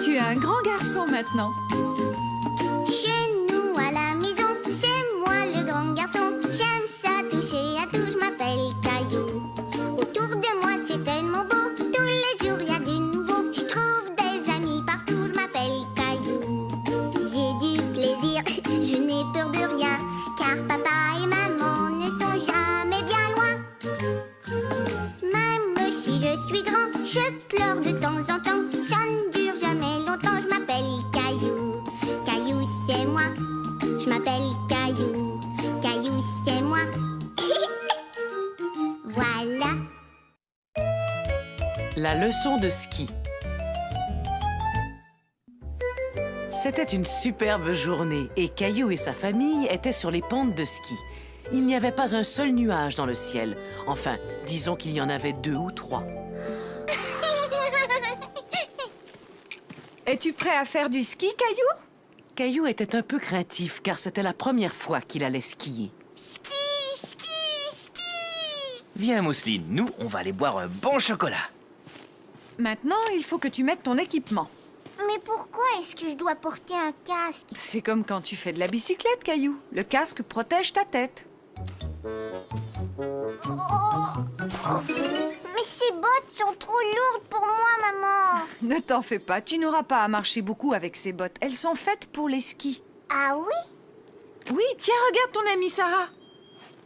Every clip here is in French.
Tu es un grand garçon maintenant. Chez nous à la maison, c'est moi le grand garçon. J'aime ça toucher à tout, je m'appelle Caillou. Autour de moi c'est tellement beau, tous les jours il y a du nouveau. Je trouve des amis partout, je m'appelle Caillou. J'ai du plaisir, je n'ai peur de rien, car papa et maman ne sont jamais bien loin. Même si je suis grand, je pleure de temps en temps. Ça ne dure jamais longtemps, je m'appelle Caillou. Caillou, c'est moi. Je m'appelle Caillou. Caillou, c'est moi. Voilà. La leçon de ski. C'était une superbe journée et Caillou et sa famille étaient sur les pentes de ski. Il n'y avait pas un seul nuage dans le ciel. Enfin, disons qu'il y en avait 2 ou 3. Es-tu prêt à faire du ski, Caillou? Caillou était un peu craintif car c'était la première fois qu'il allait skier. Ski, ski, ski. Viens, Mousseline, nous, on va aller boire un bon chocolat. Maintenant, il faut que tu mettes ton équipement. Mais pourquoi est-ce que je dois porter un casque? C'est comme quand tu fais de la bicyclette, Caillou. Le casque protège ta tête. Mais ces bottes sont trop lourdes pour moi, maman. Ne t'en fais pas, tu n'auras pas à marcher beaucoup avec ces bottes. Elles sont faites pour les skis. Ah oui? Oui, tiens, regarde ton amie Sarah.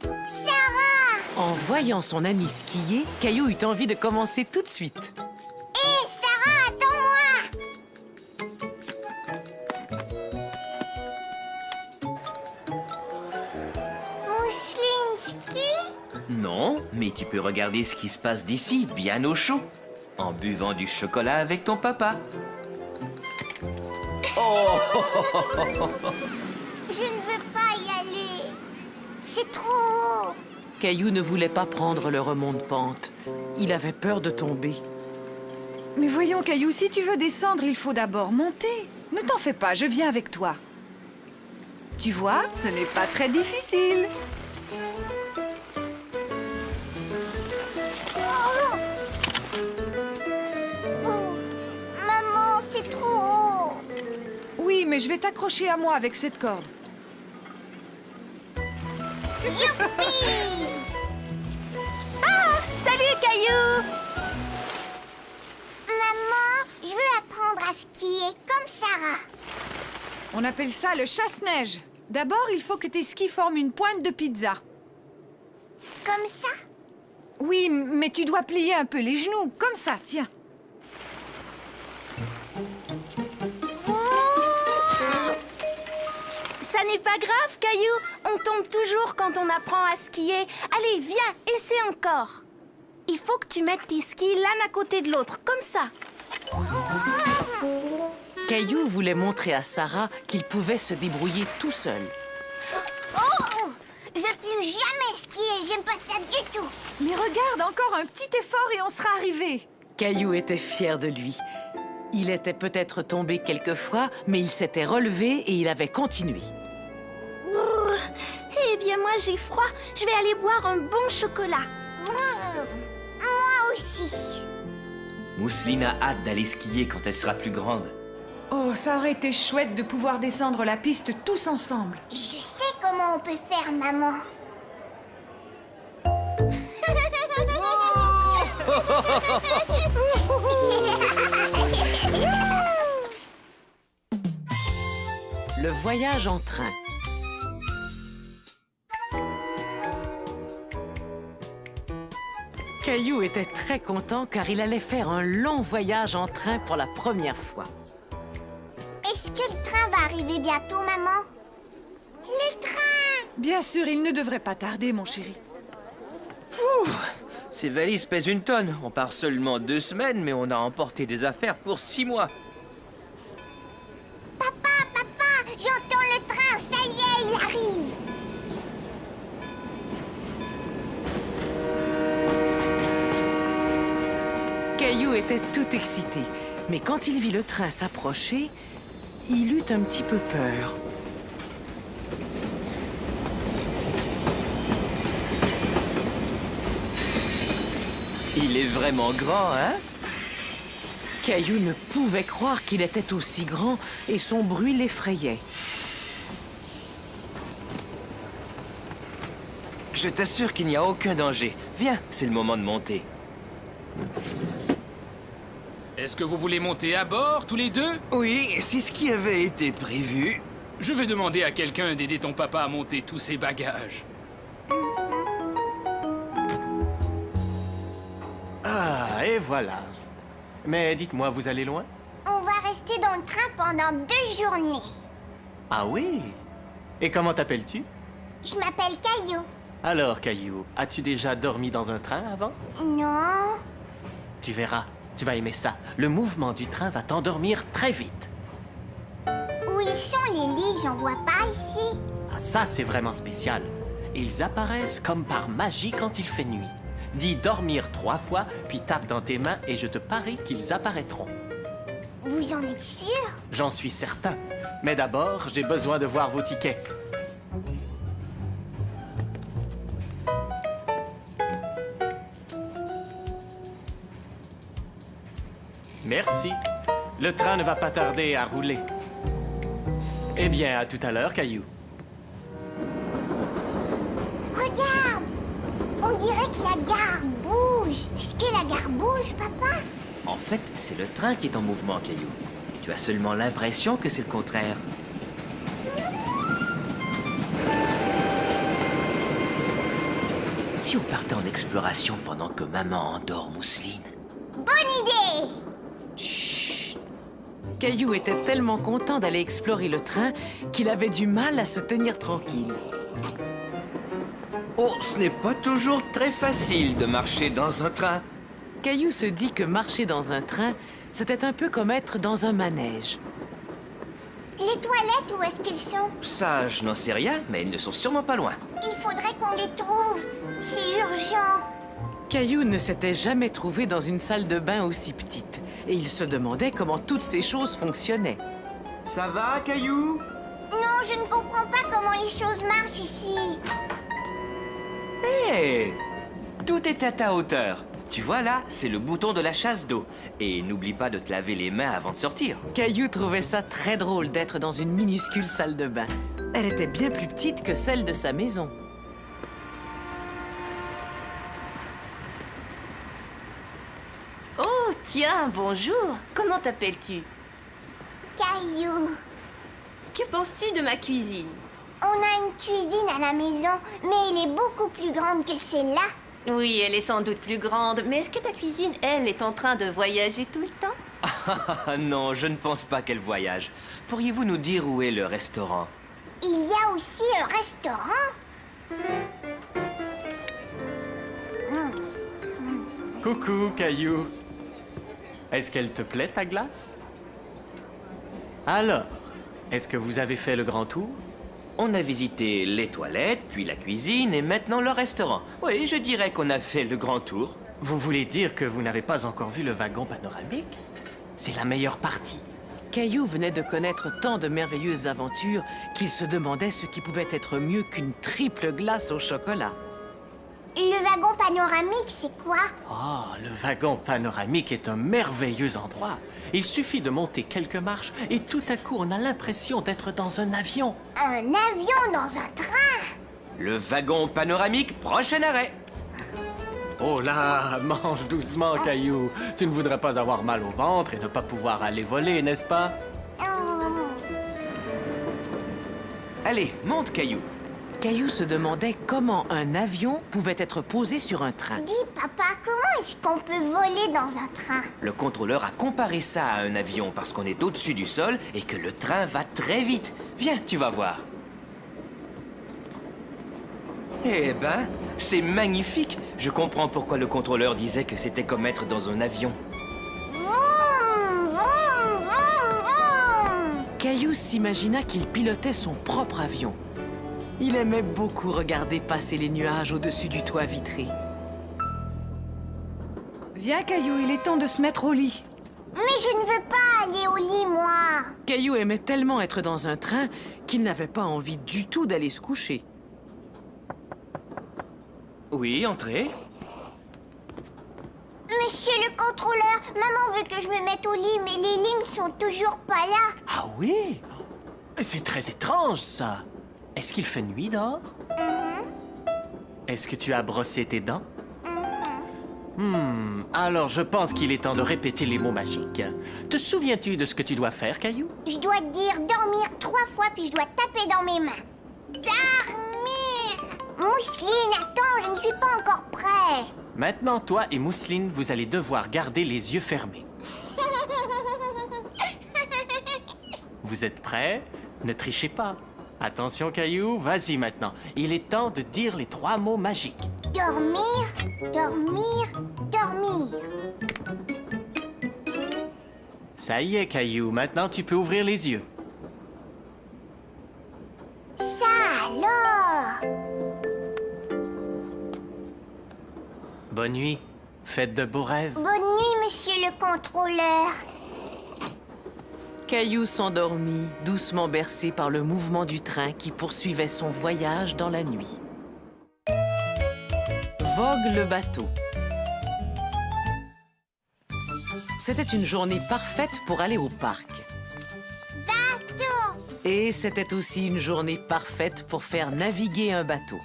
Sarah! En voyant son ami skier, Caillou eut envie de commencer tout de suite. Hé, Sarah, attends-moi! Mousseline ski? Non, mais tu peux regarder ce qui se passe d'ici, bien au chaud, en buvant du chocolat avec ton papa. Oh! Je ne veux pas y aller. C'est trop haut. Caillou ne voulait pas prendre le remonte-pente. Il avait peur de tomber. Mais voyons, Caillou, si tu veux descendre, il faut d'abord monter. Ne t'en fais pas, je viens avec toi. Tu vois, ce n'est pas très difficile. Oh, maman, c'est trop haut. Oui, mais je vais t'accrocher à moi avec cette corde. Youpi! Salut, Caillou! Maman, je veux apprendre à skier comme Sarah. On appelle ça le chasse-neige. D'abord, il faut que tes skis forment une pointe de pizza. Comme ça? Oui, mais tu dois plier un peu les genoux, comme ça, tiens. Ça n'est pas grave, Caillou. On tombe toujours quand on apprend à skier. Allez, viens, essaie encore. Il faut que tu mettes tes skis l'un à côté de l'autre, comme ça. Caillou voulait montrer à Sarah qu'il pouvait se débrouiller tout seul. Oh! Je veux plus jamais skier, j'aime pas ça du tout. Mais regarde, encore un petit effort et on sera arrivé. Caillou était fier de lui. Il était peut-être tombé quelquefois, mais il s'était relevé et il avait continué. Eh bien, moi, j'ai froid. Je vais aller boire un bon chocolat. Moi aussi. Mousseline a hâte d'aller skier quand elle sera plus grande. Oh, ça aurait été chouette de pouvoir descendre la piste tous ensemble. Je sais comment on peut faire, maman. Le voyage en train. Caillou était très content car il allait faire un long voyage en train pour la première fois. Est-ce que le train va arriver bientôt, maman? Le train! Bien sûr, il ne devrait pas tarder, mon chéri. Ces valises pèsent 1 tonne. On part seulement 2 semaines, mais on a emporté des affaires pour 6 mois. Papa, j'entends le train, ça y est, il arrive. Caillou était tout excité, mais quand il vit le train s'approcher, il eut un petit peu peur. Il est vraiment grand, hein? Caillou ne pouvait croire qu'il était aussi grand et son bruit l'effrayait. Je t'assure qu'il n'y a aucun danger. Viens, c'est le moment de monter. Est-ce que vous voulez monter à bord, tous les deux? Oui, c'est ce qui avait été prévu. Je vais demander à quelqu'un d'aider ton papa à monter tous ses bagages. Ah, et voilà. Mais dites-moi, vous allez loin? On va rester dans le train pendant 2 journées. Ah oui? Et comment t'appelles-tu? Je m'appelle Caillou. Alors, Caillou, as-tu déjà dormi dans un train avant? Non. Tu verras, tu vas aimer ça. Le mouvement du train va t'endormir très vite. Où ils sont les lits? J'en vois pas ici. Ah, ça, c'est vraiment spécial. Ils apparaissent comme par magie quand il fait nuit. Dis dormir 3 fois, puis tape dans tes mains et je te parie qu'ils apparaîtront. Vous en êtes sûr? J'en suis certain. Mais d'abord, j'ai besoin de voir vos tickets. Merci. Le train ne va pas tarder à rouler. Eh bien, à tout à l'heure, Caillou. Regarde! On dirait que la gare bouge. Est-ce que la gare bouge, papa? En fait, c'est le train qui est en mouvement, Caillou. Tu as seulement l'impression que c'est le contraire. Si on partait en exploration pendant que maman endort Mousseline? Bonne idée! Chut! Caillou était tellement content d'aller explorer le train qu'il avait du mal à se tenir tranquille. Oh, ce n'est pas toujours très facile de marcher dans un train. Caillou se dit que marcher dans un train, c'était un peu comme être dans un manège. Les toilettes, où est-ce qu'ils sont? Ça, je n'en sais rien, mais ils ne sont sûrement pas loin. Il faudrait qu'on les trouve. C'est urgent. Caillou ne s'était jamais trouvé dans une salle de bain aussi petite, et il se demandait comment toutes ces choses fonctionnaient. Ça va, Caillou? Non, je ne comprends pas comment les choses marchent ici. Hé! Tout est à ta hauteur. Tu vois là, c'est le bouton de la chasse d'eau. Et n'oublie pas de te laver les mains avant de sortir. Caillou trouvait ça très drôle d'être dans une minuscule salle de bain. Elle était bien plus petite que celle de sa maison. Oh, tiens, bonjour. Comment t'appelles-tu? Caillou. Que penses-tu de ma cuisine? On a une cuisine à la maison, mais elle est beaucoup plus grande que celle-là. Oui, elle est sans doute plus grande, mais est-ce que ta cuisine, elle, est en train de voyager tout le temps? Ah non, je ne pense pas qu'elle voyage. Pourriez-vous nous dire où est le restaurant? Il y a aussi un restaurant. Coucou, Caillou. Est-ce qu'elle te plaît, ta glace? Alors, est-ce que vous avez fait le grand tour? On a visité les toilettes, puis la cuisine et maintenant le restaurant. Oui, je dirais qu'on a fait le grand tour. Vous voulez dire que vous n'avez pas encore vu le wagon panoramique? C'est la meilleure partie. Caillou venait de connaître tant de merveilleuses aventures qu'il se demandait ce qui pouvait être mieux qu'une triple glace au chocolat. Le wagon panoramique, c'est quoi? Ah, le wagon panoramique est un merveilleux endroit. Il suffit de monter quelques marches et tout à coup, on a l'impression d'être dans un avion. Un avion dans un train? Le wagon panoramique, prochain arrêt. Oh là, mange doucement, Caillou. Tu ne voudrais pas avoir mal au ventre et ne pas pouvoir aller voler, n'est-ce pas? Allez, monte, Caillou. Caillou se demandait comment un avion pouvait être posé sur un train. Dis, papa, comment est-ce qu'on peut voler dans un train? Le contrôleur a comparé ça à un avion parce qu'on est au-dessus du sol et que le train va très vite. Viens, tu vas voir. Eh ben, c'est magnifique. Je comprends pourquoi le contrôleur disait que c'était comme être dans un avion. Vroom, vroom, vroom, vroom. Caillou s'imagina qu'il pilotait son propre avion. Il aimait beaucoup regarder passer les nuages au-dessus du toit vitré. Viens, Caillou, il est temps de se mettre au lit. Mais je ne veux pas aller au lit, moi. Caillou aimait tellement être dans un train qu'il n'avait pas envie du tout d'aller se coucher. Oui, entrez. Mais Monsieur le contrôleur, maman veut que je me mette au lit, mais les lignes sont toujours pas là. Ah oui? C'est très étrange, ça. Est-ce qu'il fait nuit dehors? Est-ce que tu as brossé tes dents? Alors je pense qu'il est temps de répéter les mots magiques. Te souviens-tu de ce que tu dois faire, Caillou? Je dois dire dormir 3 fois, puis je dois taper dans mes mains. Dormir! Mousseline, attends, je ne suis pas encore prêt. Maintenant, toi et Mousseline, vous allez devoir garder les yeux fermés. Vous êtes prêts? Ne trichez pas. Attention, Caillou, vas-y maintenant. Il est temps de dire les 3 mots magiques. Dormir, dormir, dormir. Ça y est, Caillou, maintenant tu peux ouvrir les yeux. Ça alors! Bonne nuit. Faites de beaux rêves. Bonne nuit, monsieur le contrôleur. Caillou s'endormit, doucement bercé par le mouvement du train qui poursuivait son voyage dans la nuit. Vogue le bateau. C'était une journée parfaite pour aller au parc. Bateau! Et c'était aussi une journée parfaite pour faire naviguer un bateau.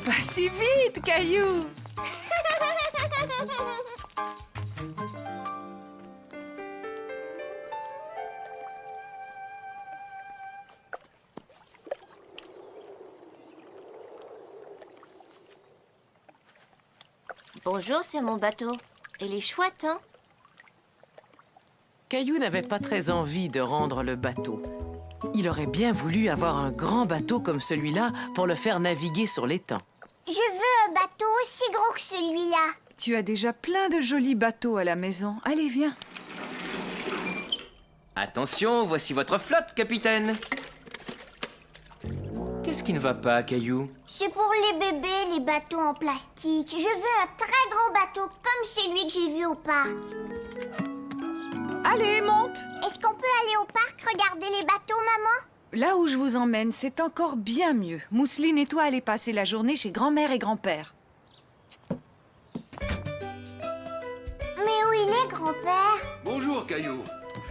Pas si vite, Caillou! Bonjour, c'est mon bateau. Il est chouette, hein? Caillou n'avait pas très envie de rendre le bateau. Il aurait bien voulu avoir un grand bateau comme celui-là pour le faire naviguer sur l'étang. Je veux un bateau aussi gros que celui-là. Tu as déjà plein de jolis bateaux à la maison. Allez, viens. Attention, voici votre flotte, capitaine. Qu'est-ce qui ne va pas, Caillou? C'est pour les bébés, les bateaux en plastique. Je veux un très grand bateau comme celui que j'ai vu au parc. Allez, monte! Est-ce qu'on peut aller au parc regarder les bateaux, maman? Là où je vous emmène, c'est encore bien mieux. Mousseline et toi allez passer la journée chez grand-mère et grand-père. Mais où il est, grand-père? Bonjour, Caillou.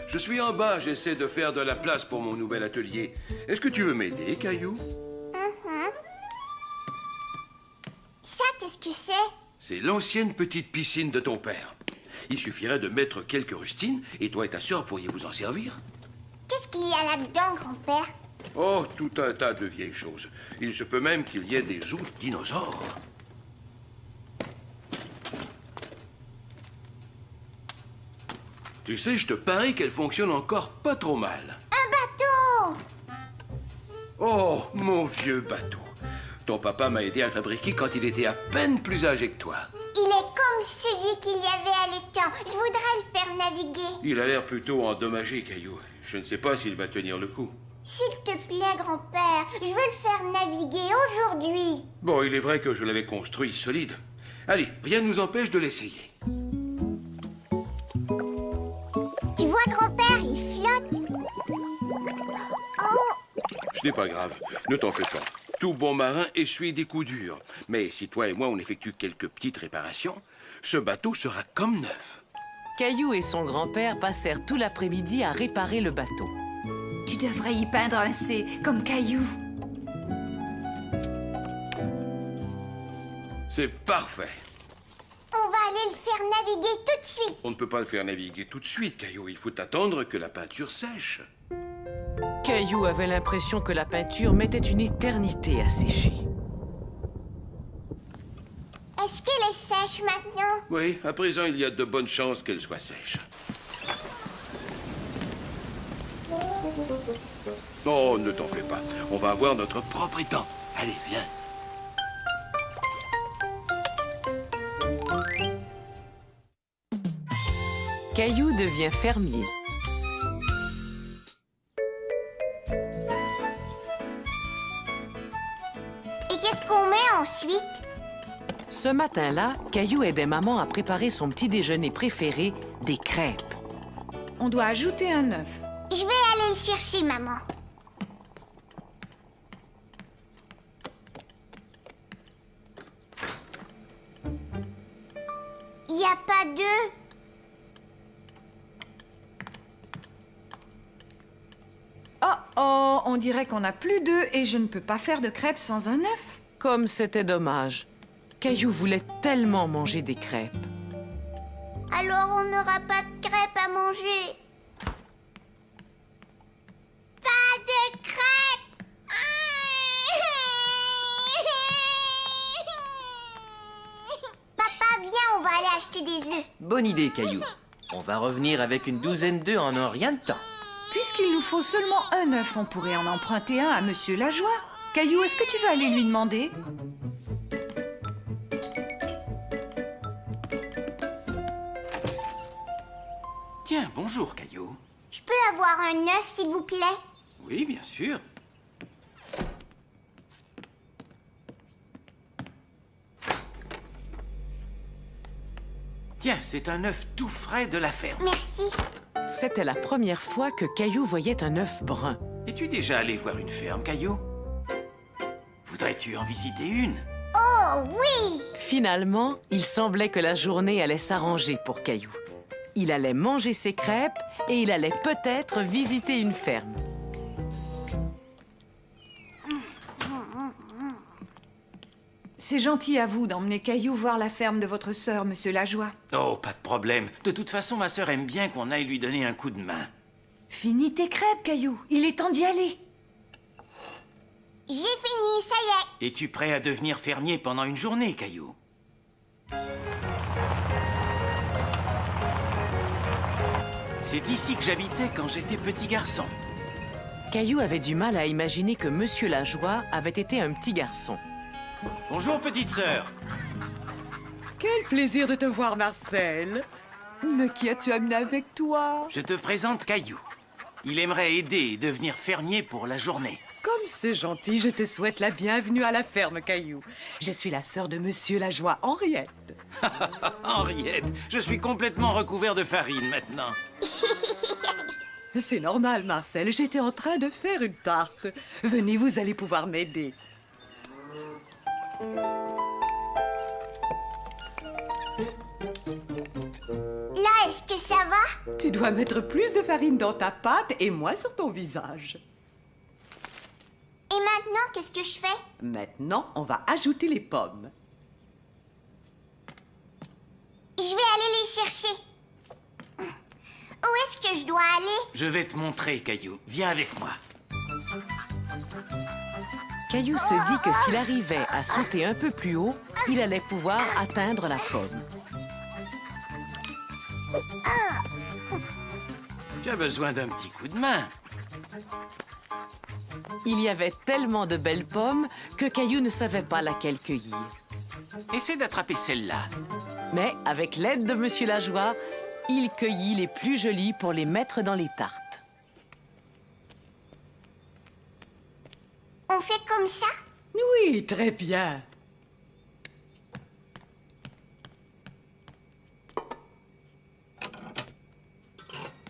Je suis en bas, j'essaie de faire de la place pour mon nouvel atelier. Est-ce que tu veux m'aider, Caillou? Ça, qu'est-ce que c'est? C'est l'ancienne petite piscine de ton père. Il suffirait de mettre quelques rustines et toi et ta sœur pourriez vous en servir. Qu'est-ce qu'il y a là-dedans, grand-père? Oh, tout un tas de vieilles choses. Il se peut même qu'il y ait des os de dinosaures. Tu sais, je te parie qu'elle fonctionne encore pas trop mal. Un bateau! Oh, mon vieux bateau. Ton papa m'a aidé à le fabriquer quand il était à peine plus âgé que toi. Il est comme celui qu'il y avait à l'étang. Je voudrais le faire naviguer. Il a l'air plutôt endommagé, Caillou. Je ne sais pas s'il va tenir le coup. S'il te plaît, grand-père, je veux le faire naviguer aujourd'hui. Bon, il est vrai que je l'avais construit solide. Allez, rien ne nous empêche de l'essayer. Tu vois, grand-père, il flotte. Oh! Ce n'est pas grave, ne t'en fais pas. Tout bon marin essuie des coups durs. Mais si toi et moi on effectue quelques petites réparations, ce bateau sera comme neuf. Caillou et son grand-père passèrent tout l'après-midi à réparer le bateau. Tu devrais y peindre un C, comme Caillou. C'est parfait. On va aller le faire naviguer tout de suite. On ne peut pas le faire naviguer tout de suite, Caillou. Il faut attendre que la peinture sèche. Caillou avait l'impression que la peinture mettait une éternité à sécher. Est-ce qu'elle est sèche maintenant? Oui, à présent, il y a de bonnes chances qu'elle soit sèche. Oh, ne t'en fais pas. On va avoir notre propre étang. Allez, viens. Caillou devient fermier. Et qu'est-ce qu'on met ensuite? Ce matin-là, Caillou aidait maman à préparer son petit déjeuner préféré, des crêpes. On doit ajouter un œuf. Je vais aller le chercher, maman. a pas d'œufs. Oh oh, on dirait qu'on n'a plus d'œufs et je ne peux pas faire de crêpes sans un œuf. Comme c'était dommage. Caillou voulait tellement manger des crêpes. Alors on n'aura pas de crêpes à manger. Pas de crêpes. Papa, viens, on va aller acheter des œufs. Bonne idée, Caillou. On va revenir avec une douzaine d'œufs en un rien de temps. Puisqu'il nous faut seulement un œuf, on pourrait en emprunter un à Monsieur Lajoie. Caillou, est-ce que tu veux aller lui demander? Tiens, bonjour, Caillou. Je peux avoir un œuf, s'il vous plaît? Oui, bien sûr. Tiens, c'est un œuf tout frais de la ferme. Merci. C'était la première fois que Caillou voyait un œuf brun. Es-tu déjà allé voir une ferme, Caillou? Voudrais-tu en visiter une? Oh oui! Finalement, il semblait que la journée allait s'arranger pour Caillou. Il allait manger ses crêpes et il allait peut-être visiter une ferme. C'est gentil à vous d'emmener Caillou voir la ferme de votre sœur, Monsieur Lajoie. Oh, pas de problème. De toute façon, ma sœur aime bien qu'on aille lui donner un coup de main. Finis tes crêpes, Caillou. Il est temps d'y aller. J'ai fini, ça y est. Es-tu prêt à devenir fermier pendant une journée, Caillou? C'est ici que j'habitais quand j'étais petit garçon. Caillou avait du mal à imaginer que Monsieur Lajoie avait été un petit garçon. Bonjour, petite sœur. Quel plaisir de te voir, Marcel. Mais qui as-tu amené avec toi? Je te présente Caillou. Il aimerait aider et devenir fermier pour la journée. Comme c'est gentil, je te souhaite la bienvenue à la ferme, Caillou. Je suis la sœur de Monsieur Lajoie, Henriette. Henriette, je suis complètement recouvert de farine maintenant. C'est normal, Marcel. J'étais en train de faire une tarte. Venez, vous allez pouvoir m'aider. Là, est-ce que ça va? Tu dois mettre plus de farine dans ta pâte et moins sur ton visage. Et maintenant, qu'est-ce que je fais? Maintenant, on va ajouter les pommes. Je vais aller les chercher. Où est-ce que je dois aller? Je vais te montrer, Caillou. Viens avec moi. Caillou se dit que s'il arrivait à sauter un peu plus haut, il allait pouvoir atteindre la pomme. Tu as besoin d'un petit coup de main. Il y avait tellement de belles pommes que Caillou ne savait pas laquelle cueillir. Essaie d'attraper celle-là. Mais avec l'aide de Monsieur Lajoie, il cueillit les plus jolies pour les mettre dans les tartes. On fait comme ça? Oui, très bien.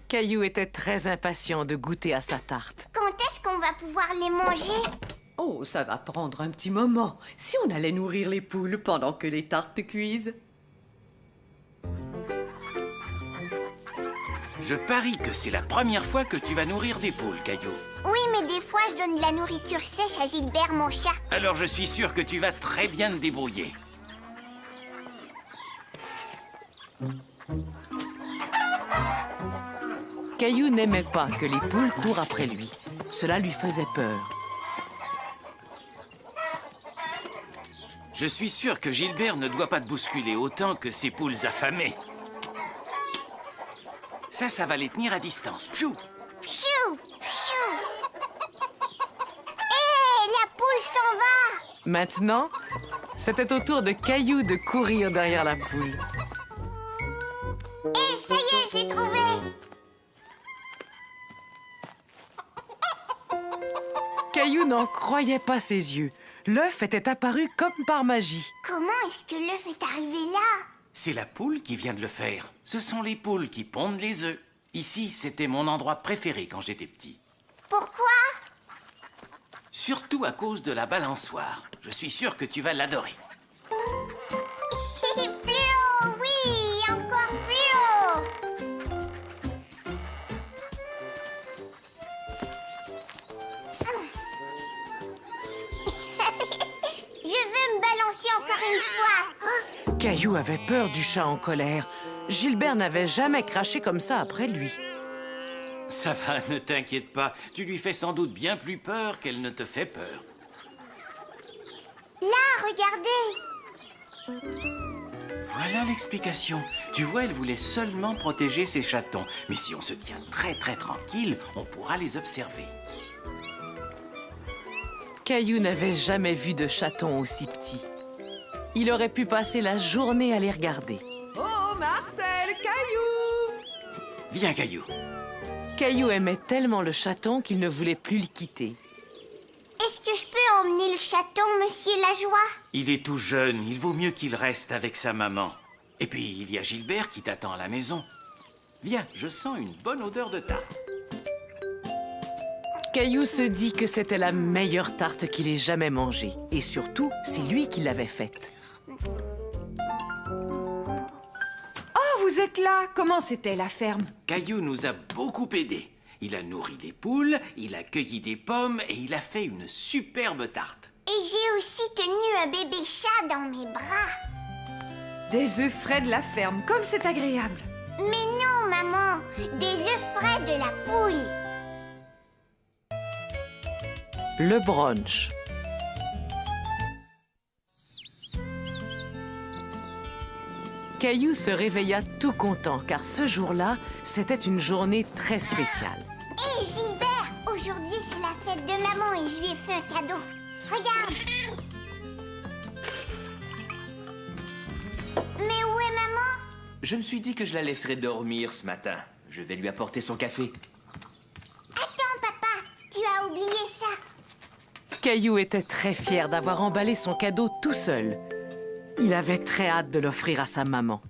Caillou était très impatient de goûter à sa tarte. Quand est-ce qu'on va pouvoir les manger? Oh, ça va prendre un petit moment. Si on allait nourrir les poules pendant que les tartes cuisent. Je parie que c'est la première fois que tu vas nourrir des poules, Caillou. Oui, mais des fois, je donne de la nourriture sèche à Gilbert, mon chat. Alors je suis sûr que tu vas très bien te débrouiller. Caillou n'aimait pas que les poules courent après lui. Cela lui faisait peur. Je suis sûr que Gilbert ne doit pas te bousculer autant que ces poules affamées. Ça va les tenir à distance. Pfiou! Pfiou! Pfiou! Hé, la poule s'en va! Maintenant, c'était au tour de Caillou de courir derrière la poule. Hé, ça y est, je l'ai trouvé! Caillou n'en croyait pas ses yeux. L'œuf était apparu comme par magie. Comment est-ce que l'œuf est arrivé là? C'est la poule qui vient de le faire. Ce sont les poules qui pondent les œufs. Ici, c'était mon endroit préféré quand j'étais petit. Pourquoi? Surtout à cause de la balançoire. Je suis sûr que tu vas l'adorer. Plus haut, oui, encore Caillou avait peur du chat en colère. Gilbert n'avait jamais craché comme ça après lui. Ça va, ne t'inquiète pas. Tu lui fais sans doute bien plus peur qu'elle ne te fait peur. Là, regardez. Voilà l'explication. Tu vois, elle voulait seulement protéger ses chatons. Mais si on se tient très tranquille, on pourra les observer. Caillou n'avait jamais vu de chaton aussi petit. Il aurait pu passer la journée à les regarder. Oh, Marcel, Caillou! Viens, Caillou. Caillou aimait tellement le chaton qu'il ne voulait plus le quitter. Est-ce que je peux emmener le chaton, monsieur Lajoie? Il est tout jeune, il vaut mieux qu'il reste avec sa maman. Et puis, il y a Gilbert qui t'attend à la maison. Viens, je sens une bonne odeur de tarte. Caillou se dit que c'était la meilleure tarte qu'il ait jamais mangée. Et surtout, c'est lui qui l'avait faite. Oh, vous êtes là! Comment c'était la ferme? Caillou nous a beaucoup aidés. Il a nourri les poules, il a cueilli des pommes et il a fait une superbe tarte. Et j'ai aussi tenu un bébé chat dans mes bras. Des œufs frais de la ferme, comme c'est agréable. Mais non, maman, des œufs frais de la poule. Le brunch. Caillou se réveilla tout content, car ce jour-là, c'était une journée très spéciale. Hé, Gilbert, aujourd'hui c'est la fête de maman et je lui ai fait un cadeau. Regarde. Mais où est maman? Je me suis dit que je la laisserais dormir ce matin. Je vais lui apporter son café. Attends, papa, tu as oublié ça. Caillou était très fier d'avoir emballé son cadeau tout seul. Il avait très hâte de l'offrir à sa maman.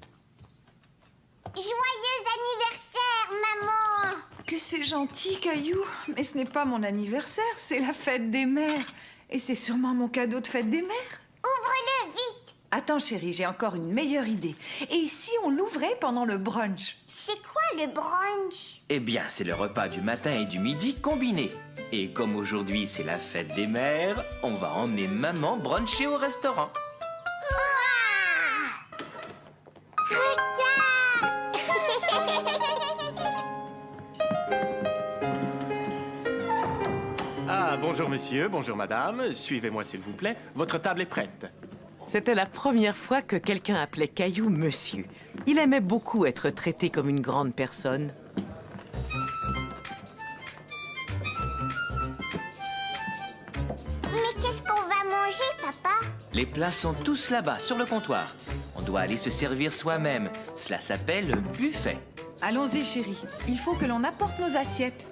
Joyeux anniversaire, maman. Que c'est gentil, Caillou. Mais ce n'est pas mon anniversaire, c'est la fête des mères. Et c'est sûrement mon cadeau de fête des mères. Ouvre-le vite. Attends, chérie, j'ai encore une meilleure idée. Et si on l'ouvrait pendant le brunch? C'est quoi le brunch? Eh bien, c'est le repas du matin et du midi combiné. Et comme aujourd'hui c'est la fête des mères, on va emmener maman bruncher au restaurant. Ah, bonjour monsieur, bonjour madame. Suivez-moi s'il vous plaît. Votre table est prête. C'était la première fois que quelqu'un appelait Caillou monsieur. Il aimait beaucoup être traité comme une grande personne. Mais qu'est-ce qu'on va manger, papa? Les plats sont tous là-bas, sur le comptoir. On doit aller se servir soi-même. Cela s'appelle le buffet. Allons-y, chérie. Il faut que l'on apporte nos assiettes.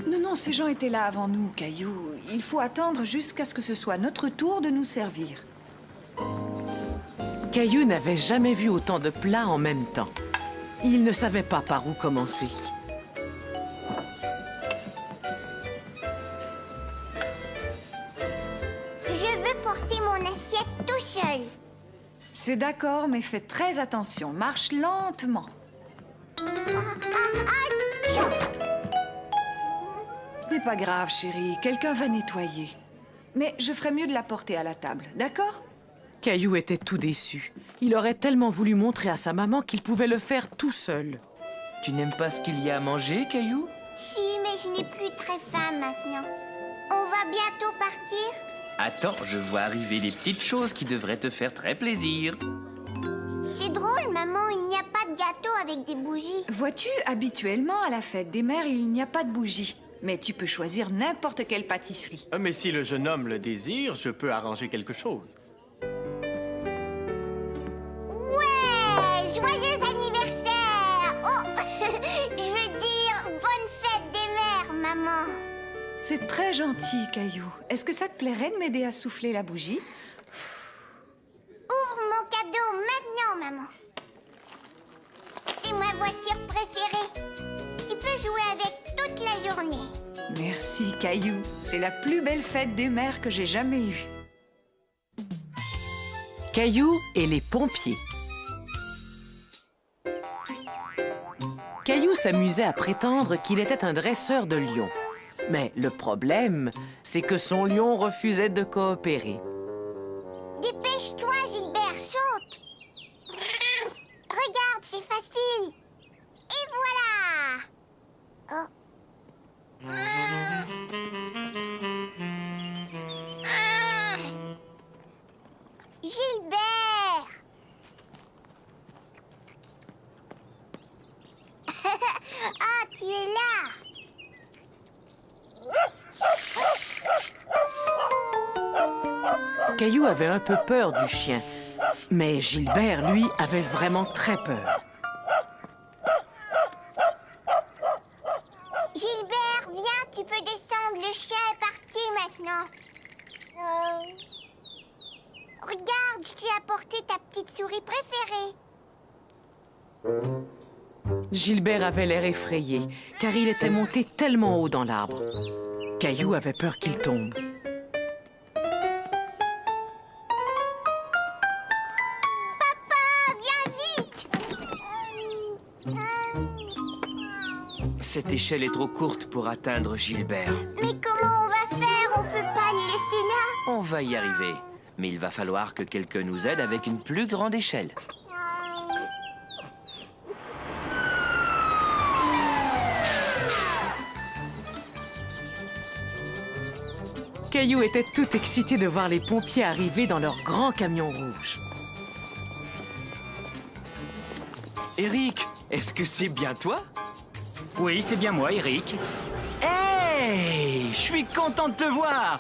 Non, ces gens étaient là avant nous, Caillou. Il faut attendre jusqu'à ce que ce soit notre tour de nous servir. Caillou n'avait jamais vu autant de plats en même temps. Il ne savait pas par où commencer. Je veux porter mon assiette tout seul. C'est d'accord, mais fais très attention. Marche lentement. Ce n'est pas grave, chérie. Quelqu'un va nettoyer. Mais je ferais mieux de la porter à la table, d'accord? Caillou était tout déçu. Il aurait tellement voulu montrer à sa maman qu'il pouvait le faire tout seul. Tu n'aimes pas ce qu'il y a à manger, Caillou? Si, mais je n'ai plus très faim maintenant. On va bientôt partir? Attends, je vois arriver des petites choses qui devraient te faire très plaisir. C'est drôle, maman, il n'y a pas de gâteau avec des bougies. Vois-tu, habituellement, à la fête des mères, il n'y a pas de bougies. Mais tu peux choisir n'importe quelle pâtisserie. Mais si le jeune homme le désire, je peux arranger quelque chose. Ouais! Joyeux anniversaire! Oh! Je veux dire, bonne fête des mères, maman. C'est très gentil, Caillou. Est-ce que ça te plairait de m'aider à souffler la bougie? Ouvre mon cadeau maintenant, maman. C'est ma voiture préférée. Tu peux jouer avec toute la journée. Merci, Caillou. C'est la plus belle fête des mères que j'ai jamais eue. Caillou et les pompiers. Caillou s'amusait à prétendre qu'il était un dresseur de lions. Mais le problème, c'est que son lion refusait de coopérer. Dépêche-toi, Gilbert, saute c'est facile. Et voilà. Oh. Ah. Gilbert. Ah, tu es là. Caillou avait un peu peur du chien, mais Gilbert, lui, avait vraiment très peur. Gilbert, viens, tu peux descendre. Le chien est parti maintenant. Regarde, je t'ai apporté ta petite souris préférée. Gilbert avait l'air effrayé, car il était monté tellement haut dans l'arbre. Caillou avait peur qu'il tombe. Papa, viens vite. Cette échelle est trop courte pour atteindre Gilbert. Mais comment on va faire? On peut pas le laisser là. On va y arriver. Mais il va falloir que quelqu'un nous aide avec une plus grande échelle. Caillou était tout excité de voir les pompiers arriver dans leur grand camion rouge. Eric, est-ce que c'est bien toi? Oui, c'est bien moi, Eric. Hey! Je suis content de te voir!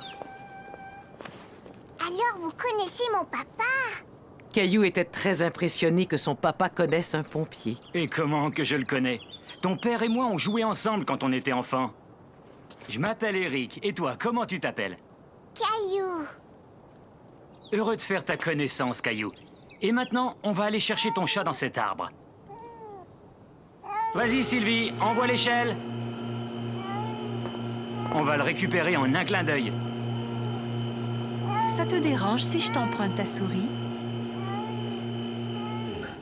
Alors, vous connaissez mon papa? Caillou était très impressionné que son papa connaisse un pompier. Et comment que je le connais? Ton père et moi, on jouait ensemble quand on était enfants. Je m'appelle Eric. Et toi, comment tu t'appelles? Caillou. Heureux de faire ta connaissance, Caillou. Et maintenant, on va aller chercher ton chat dans cet arbre. Vas-y, Sylvie, envoie l'échelle. On va le récupérer en un clin d'œil. Ça te dérange si je t'emprunte ta souris?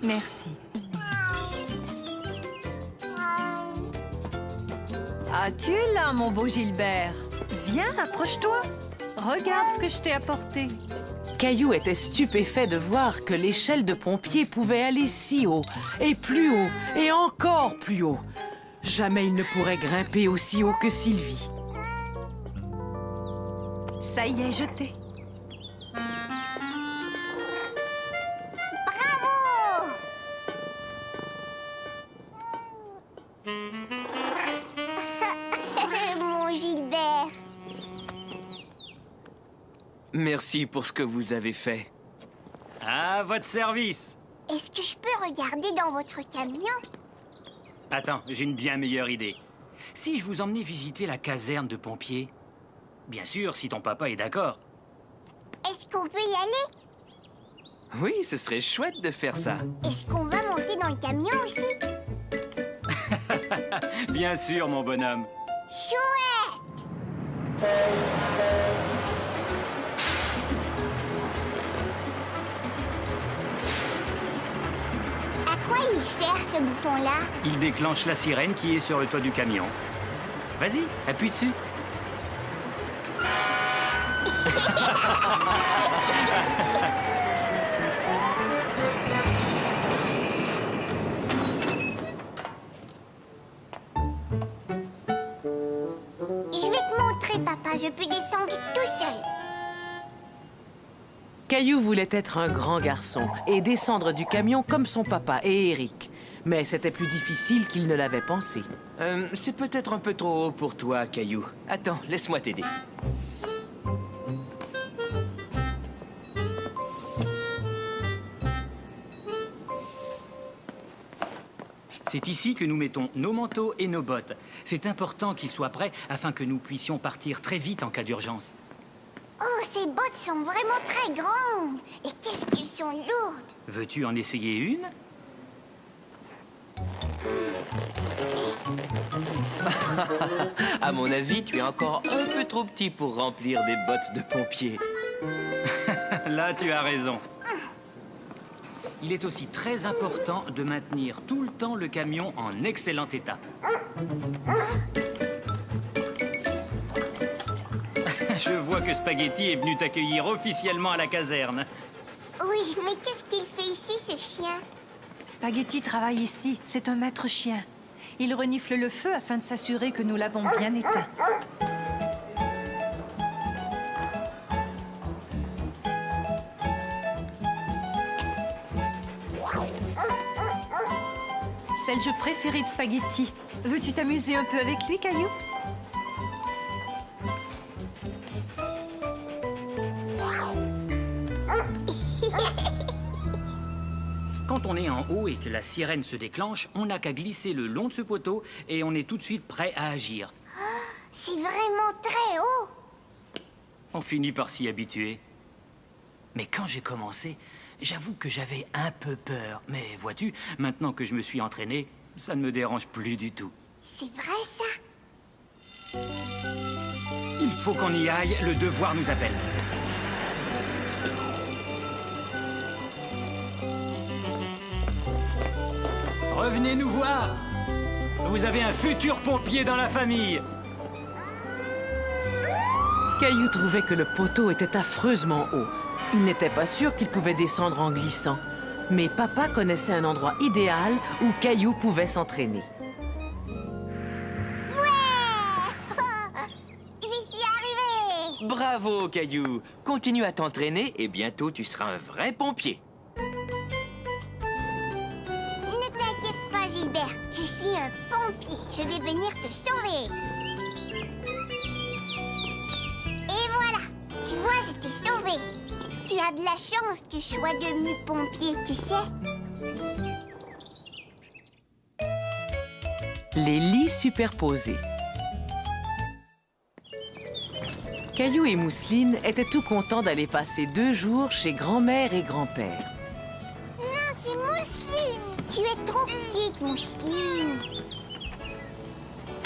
Merci. Ah, tu es là, mon beau Gilbert. Viens, approche-toi. Regarde ce que je t'ai apporté. Caillou était stupéfait de voir que l'échelle de pompier pouvait aller si haut, et plus haut, et encore plus haut. Jamais il ne pourrait grimper aussi haut que Sylvie. Ça y est, jeté. Bravo! Mon Gilbert. Merci pour ce que vous avez fait. À votre service. Est-ce que je peux regarder dans votre camion? Attends, j'ai une bien meilleure idée. Si je vous emmenais visiter la caserne de pompiers? Bien sûr, si ton papa est d'accord. Est-ce qu'on peut y aller? Oui, ce serait chouette de faire ça. Est-ce qu'on va monter dans le camion aussi? Bien sûr, mon bonhomme. Chouette! À quoi il sert ce bouton-là? Il déclenche la sirène qui est sur le toit du camion. Vas-y, appuie dessus. Je vais te montrer, papa. Je peux descendre tout seul. Caillou voulait être un grand garçon et descendre du camion comme son papa et Eric. Mais c'était plus difficile qu'il ne l'avait pensé. C'est peut-être un peu trop haut pour toi, Caillou. Attends, laisse-moi t'aider. C'est ici que nous mettons nos manteaux et nos bottes. C'est important qu'ils soient prêts afin que nous puissions partir très vite en cas d'urgence. Oh, ces bottes sont vraiment très grandes. Et qu'est-ce qu'elles sont lourdes. Veux-tu en essayer une? À mon avis, tu es encore un peu trop petit pour remplir des bottes de pompier. Là, tu as raison. Il est aussi très important de maintenir tout le temps le camion en excellent état. Je vois que Spaghetti est venu t'accueillir officiellement à la caserne. Oui, mais qu'est-ce qu'il fait ici, ce chien? Spaghetti travaille ici. C'est un maître chien. Il renifle le feu afin de s'assurer que nous l'avons bien éteint. C'est le jeu préféré de Spaghetti. Veux-tu t'amuser un peu avec lui, Caillou? Quand on est en haut et que la sirène se déclenche, on n'a qu'à glisser le long de ce poteau et on est tout de suite prêt à agir. C'est vraiment très haut. On finit par s'y habituer. Mais quand j'ai commencé, j'avoue que j'avais un peu peur. Mais vois-tu, maintenant que je me suis entraîné, ça ne me dérange plus du tout. C'est vrai, ça? Il faut qu'on y aille, le devoir nous appelle. Revenez nous voir. Vous avez un futur pompier dans la famille. Caillou trouvait que le poteau était affreusement haut. Il n'était pas sûr qu'il pouvait descendre en glissant. Mais papa connaissait un endroit idéal où Caillou pouvait s'entraîner. J'y suis arrivée. Bravo, Caillou. Continue à t'entraîner et bientôt tu seras un vrai pompier. Ne t'inquiète pas, Gilbert. Je suis un pompier. Je vais venir te sauver. Et voilà. Tu vois, je t'ai sauvé. Tu as de la chance que je sois devenu pompier, tu sais. Les lits superposés. Caillou et Mousseline étaient tout contents d'aller passer 2 jours chez grand-mère et grand-père. Non, c'est Mousseline. Tu es trop petite, Mousseline.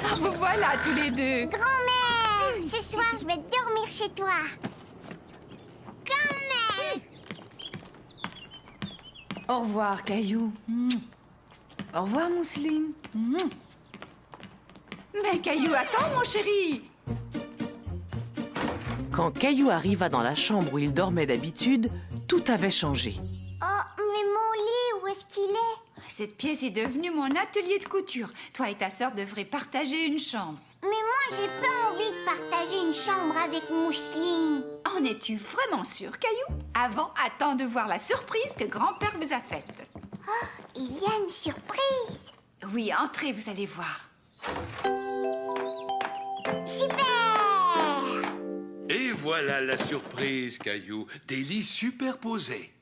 Ah, vous voilà tous les deux. Grand-mère, ce soir, je vais dormir chez toi. Grand-mère. Au revoir, Caillou. Au revoir, Mousseline. Mais Caillou, attends, mon chéri. Quand Caillou arriva dans la chambre où il dormait d'habitude, tout avait changé. Oh, mais mon lit, où est-ce qu'il est? Cette pièce est devenue mon atelier de couture. Toi et ta sœur devraient partager une chambre. Mais moi, j'ai pas envie de partager une chambre avec Mousseline. En es-tu vraiment sûre, Caillou? Attends de voir la surprise que grand-père vous a faite. Oh, il y a une surprise. Oui, entrez, vous allez voir. Super! Et voilà la surprise, Caillou. Des lits superposés.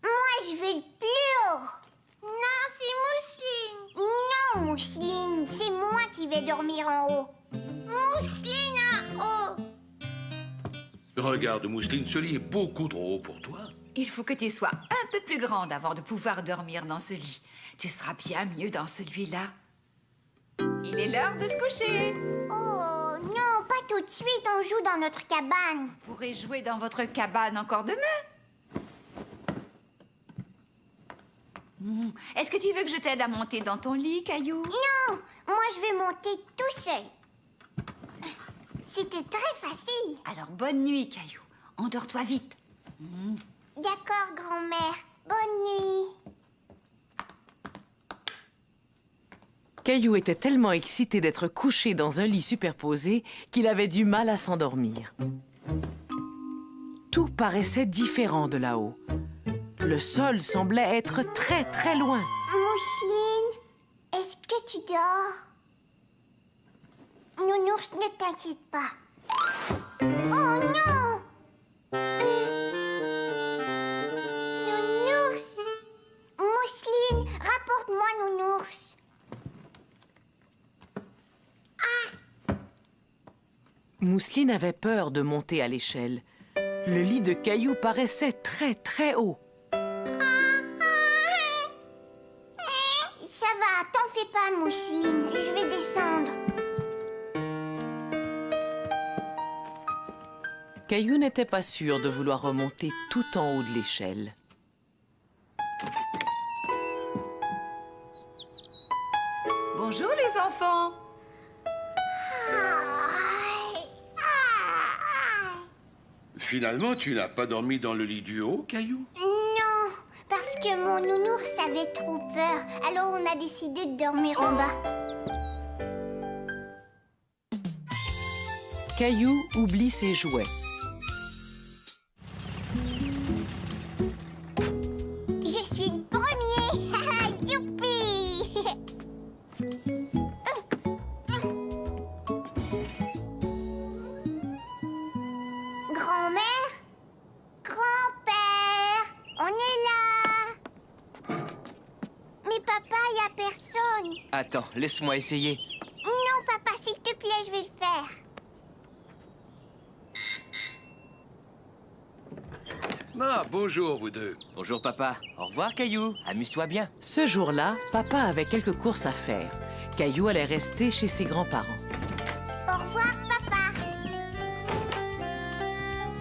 Moi, je veux le plus haut. Non, c'est Mousseline. Non, Mousseline, c'est moi qui vais dormir en haut. Mousseline en haut. Regarde, Mousseline, ce lit est beaucoup trop haut pour toi. Il faut que tu sois un peu plus grande avant de pouvoir dormir dans ce lit. Tu seras bien mieux dans celui-là. Il est l'heure de se coucher. Oh, non, pas tout de suite, on joue dans notre cabane. Vous pourrez jouer dans votre cabane encore demain. Est-ce que tu veux que je t'aide à monter dans ton lit, Caillou? Non, moi je vais monter tout seul. C'était très facile. Alors bonne nuit, Caillou. Endors-toi vite. D'accord, grand-mère. Bonne nuit. Caillou était tellement excité d'être couché dans un lit superposé qu'il avait du mal à s'endormir. Tout paraissait différent de là-haut. Le sol semblait être très, très loin. Mousseline, est-ce que tu dors? Nounours, ne t'inquiète pas. Oh non! Nounours! Mousseline, rapporte-moi Nounours. Mousseline avait peur de monter à l'échelle. Le lit de Caillou paraissait très, très haut. Ça va, t'en fais pas, Mousseline. Je vais descendre. Caillou n'était pas sûr de vouloir remonter tout en haut de l'échelle. Bonjour, les enfants. Finalement, tu n'as pas dormi dans le lit du haut, Caillou? Non, parce Mon nounours avait trop peur, alors on a décidé de dormir en bas. Caillou oublie ses jouets. Je suis le premier. Youpi. Grand-mère? Grand-père? On est là. Mais papa, y a personne. Attends, laisse-moi essayer. Non, papa, s'il te plaît, je vais le faire. Ah, bonjour, vous deux. Bonjour papa. Au revoir Caillou. Amuse-toi bien. Ce jour-là, papa avait quelques courses à faire. Caillou allait rester chez ses grands-parents. Au revoir, papa.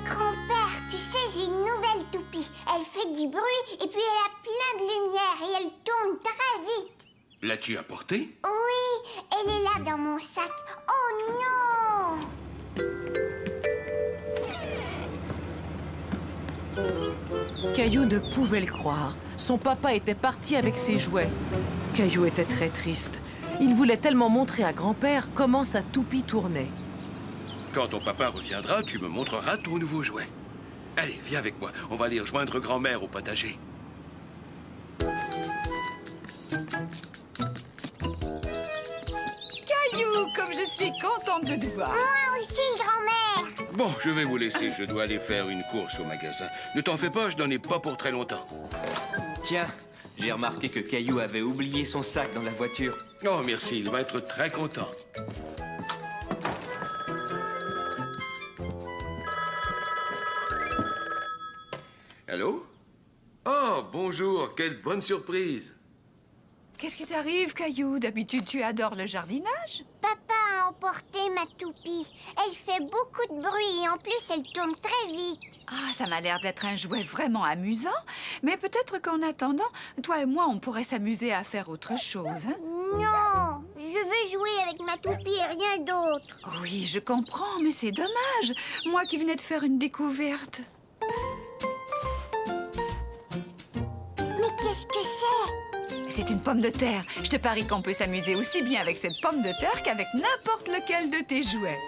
Grand-père, tu sais, j'ai une nouvelle toupie. Elle fait du bruit et puis elle a plein de lumière et elle tourne très vite. L'as-tu apportée? Oui, elle est là dans mon sac. Oh non! Caillou ne pouvait le croire. Son papa était parti avec ses jouets. Caillou était très triste. Il voulait tellement montrer à grand-père comment sa toupie tournait. Quand ton papa reviendra, tu me montreras ton nouveau jouet. Allez, viens avec moi. On va aller rejoindre grand-mère au potager. Caillou, comme je suis contente de te voir. Moi aussi, grand-mère. Bon, je vais vous laisser. Je dois aller faire une course au magasin. Ne t'en fais pas, je n'en ai pas pour très longtemps. Tiens, j'ai remarqué que Caillou avait oublié son sac dans la voiture. Oh, merci. Il va être très content. Allô? Oh, bonjour. Quelle bonne surprise. Qu'est-ce qui t'arrive, Caillou? D'habitude, tu adores le jardinage. Papa a emporté ma toupie. Elle fait beaucoup de bruit et en plus, elle tourne très vite. Ah, ça m'a l'air d'être un jouet vraiment amusant. Mais peut-être qu'en attendant, toi et moi, on pourrait s'amuser à faire autre chose, hein? Non, je veux jouer avec ma toupie et rien d'autre. Oui, je comprends, mais c'est dommage. Moi qui venais de faire une découverte. Mais qu'est-ce que c'est? C'est une pomme de terre. Je te parie qu'on peut s'amuser aussi bien avec cette pomme de terre qu'avec n'importe lequel de tes jouets.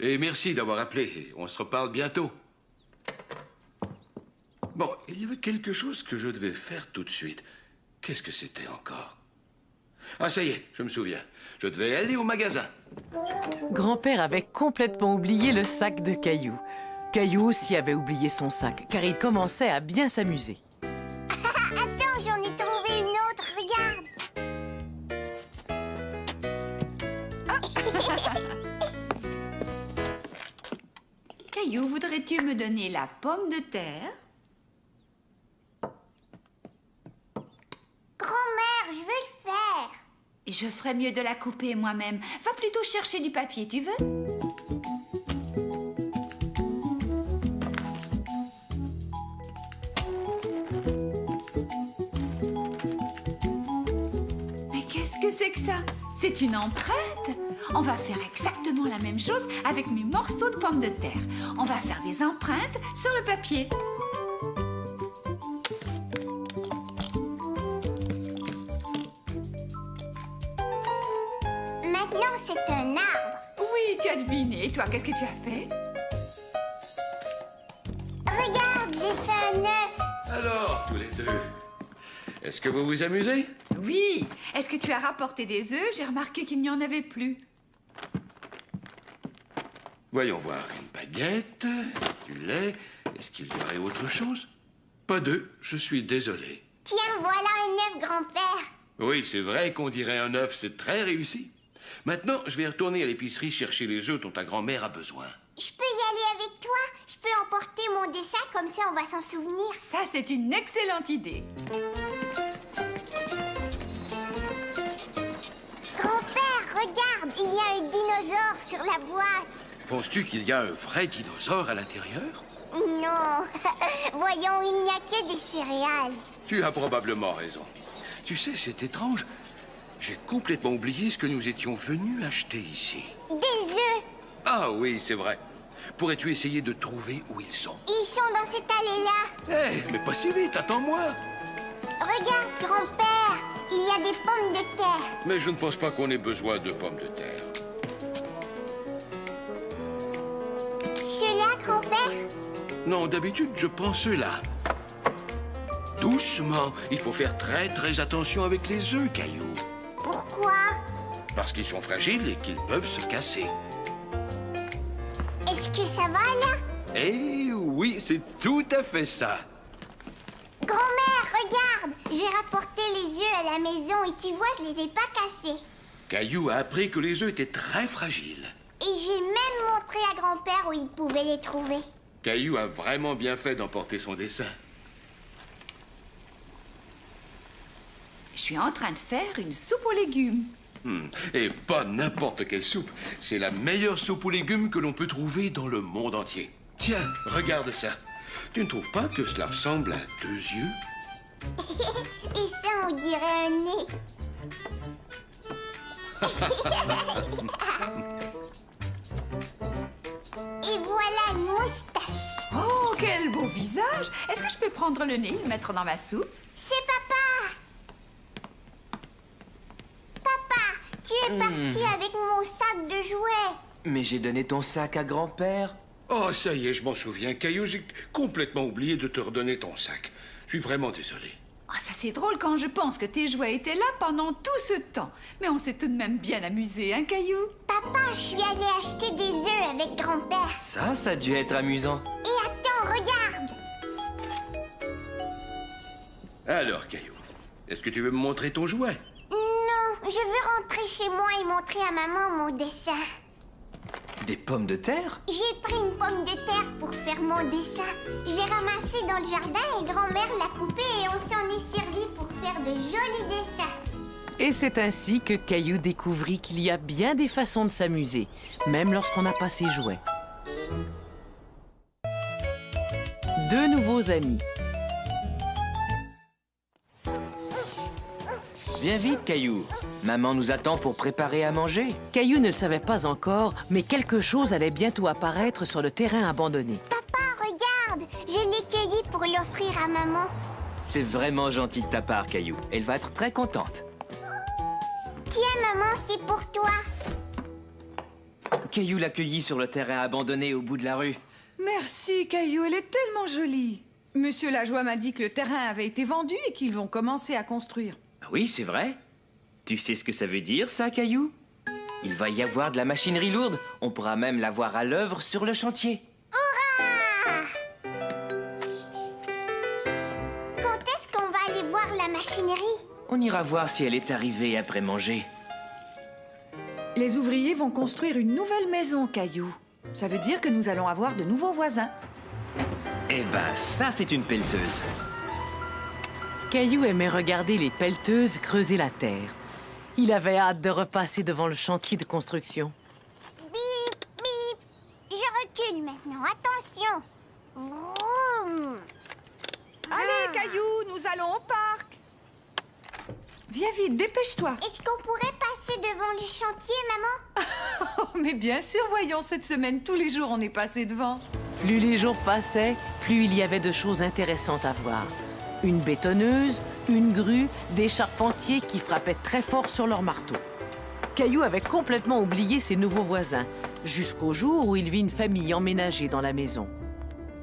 Et merci d'avoir appelé. On se reparle bientôt. Bon, il y avait quelque chose que je devais faire tout de suite. Qu'est-ce que c'était encore? Ah, ça y est, je me souviens. Je devais aller au magasin. Grand-père avait complètement oublié le sac de Caillou. Caillou aussi avait oublié son sac, car il commençait à bien s'amuser. Attends, j'en ai trouvé une autre, regarde. Caillou, voudrais-tu me donner la pomme de terre? Grand-mère, je veux le faire. Je ferais mieux de la couper moi-même. Va plutôt chercher du papier, tu veux? Mais qu'est-ce que c'est que ça? C'est une empreinte. On va faire exactement la même chose avec mes morceaux de pommes de terre. On va faire des empreintes sur le papier. Maintenant, c'est un arbre. Oui, tu as deviné. Et toi, qu'est-ce que tu as fait? Regarde, j'ai fait un œuf. Alors, tous les deux, est-ce que vous vous amusez? Oui. Est-ce que tu as rapporté des œufs? J'ai remarqué qu'il n'y en avait plus. Voyons voir. Une baguette, du lait. Est-ce qu'il y aurait autre chose? Pas d'œufs, je suis désolé. Tiens, voilà un œuf, grand-père. Oui, c'est vrai qu'on dirait un œuf, c'est très réussi. Maintenant, je vais retourner à l'épicerie chercher les œufs dont ta grand-mère a besoin. Je peux y aller avec toi? Je peux emporter mon dessin, comme ça on va s'en souvenir. Ça, c'est une excellente idée. Grand-père, regarde, il y a un dinosaure sur la boîte. Penses-tu qu'il y a un vrai dinosaure à l'intérieur? Non, voyons, il n'y a que des céréales. Tu as probablement raison. Tu sais, c'est étrange. J'ai complètement oublié ce que nous étions venus acheter ici. Des œufs. Ah oui, c'est vrai. Pourrais-tu essayer de trouver où ils sont? Ils sont dans cette allée-là. Hé, mais pas si vite, attends-moi. Regarde, grand-père, il y a des pommes de terre. Mais je ne pense pas qu'on ait besoin de pommes de terre. Ceux-là, grand-père? Non, d'habitude, je prends ceux-là. Doucement, il faut faire très attention avec les œufs, Caillou. Pourquoi? Parce qu'ils sont fragiles et qu'ils peuvent se casser. Est-ce que ça va, là? Eh oui, c'est tout à fait ça. Grand-mère, regarde! J'ai rapporté les œufs à la maison et tu vois, je les ai pas cassés. Caillou a appris que les œufs étaient très fragiles. Et j'ai même montré à grand-père où il pouvait les trouver. Caillou a vraiment bien fait d'emporter son dessin. Je suis en train de faire une soupe aux légumes. Et pas n'importe quelle soupe. C'est la meilleure soupe aux légumes que l'on peut trouver dans le monde entier. Tiens, regarde ça. Tu ne trouves pas que cela ressemble à 2 yeux? Et ça, on dirait un nez. Et voilà une moustache. Oh, quel beau visage! Est-ce que je peux prendre le nez et le mettre dans ma soupe? C'est papa! Papa, tu es parti avec mon sac de jouets. Mais j'ai donné ton sac à grand-père. Oh, ça y est, je m'en souviens. Caillou, j'ai complètement oublié de te redonner ton sac. Je suis vraiment désolé. Ah, ça c'est drôle quand je pense que tes jouets étaient là pendant tout ce temps. Mais on s'est tout de même bien amusé, hein, Caillou? Papa, je suis allée acheter des œufs avec grand-père. Ça a dû être amusant. Et attends, regarde! Alors, Caillou, est-ce que tu veux me montrer ton jouet? Non, je veux rentrer chez moi et montrer à maman mon dessin. Des pommes de terre? J'ai pris une pomme de terre pour faire mon dessin. Je l'ai ramassée dans le jardin et grand-mère l'a coupée et on s'en est servi pour faire de jolis dessins. Et c'est ainsi que Caillou découvrit qu'il y a bien des façons de s'amuser, même lorsqu'on n'a pas ses jouets. 2 nouveaux amis. Viens vite, Caillou. Maman nous attend pour préparer à manger. Caillou ne le savait pas encore, mais quelque chose allait bientôt apparaître sur le terrain abandonné. Papa, regarde! Je l'ai cueilli pour l'offrir à maman. C'est vraiment gentil de ta part, Caillou. Elle va être très contente. Tiens, maman, c'est pour toi. Caillou l'a cueillie sur le terrain abandonné au bout de la rue. Merci, Caillou, elle est tellement jolie. Monsieur Lajoie m'a dit que le terrain avait été vendu et qu'ils vont commencer à construire. Oui, c'est vrai. Tu sais ce que ça veut dire, ça, Caillou? Il va y avoir de la machinerie lourde. On pourra même la voir à l'œuvre sur le chantier. Hurrah! Quand est-ce qu'on va aller voir la machinerie? On ira voir si elle est arrivée après manger. Les ouvriers vont construire une nouvelle maison, Caillou. Ça veut dire que nous allons avoir de nouveaux voisins. Eh ben, ça, c'est une pelleteuse. Caillou aimait regarder les pelleteuses creuser la terre. Il avait hâte de repasser devant le chantier de construction. Bip, bip. Je recule maintenant. Attention. Vroom. Allez, Caillou, nous allons au parc. Viens vite, dépêche-toi. Est-ce qu'on pourrait passer devant le chantier, maman? Oh, mais bien sûr, voyons, cette semaine, tous les jours, on est passé devant. Plus les jours passaient, plus il y avait de choses intéressantes à voir. Une bétonneuse, une grue, des charpentiers qui frappaient très fort sur leur marteau. Caillou avait complètement oublié ses nouveaux voisins, jusqu'au jour où il vit une famille emménager dans la maison.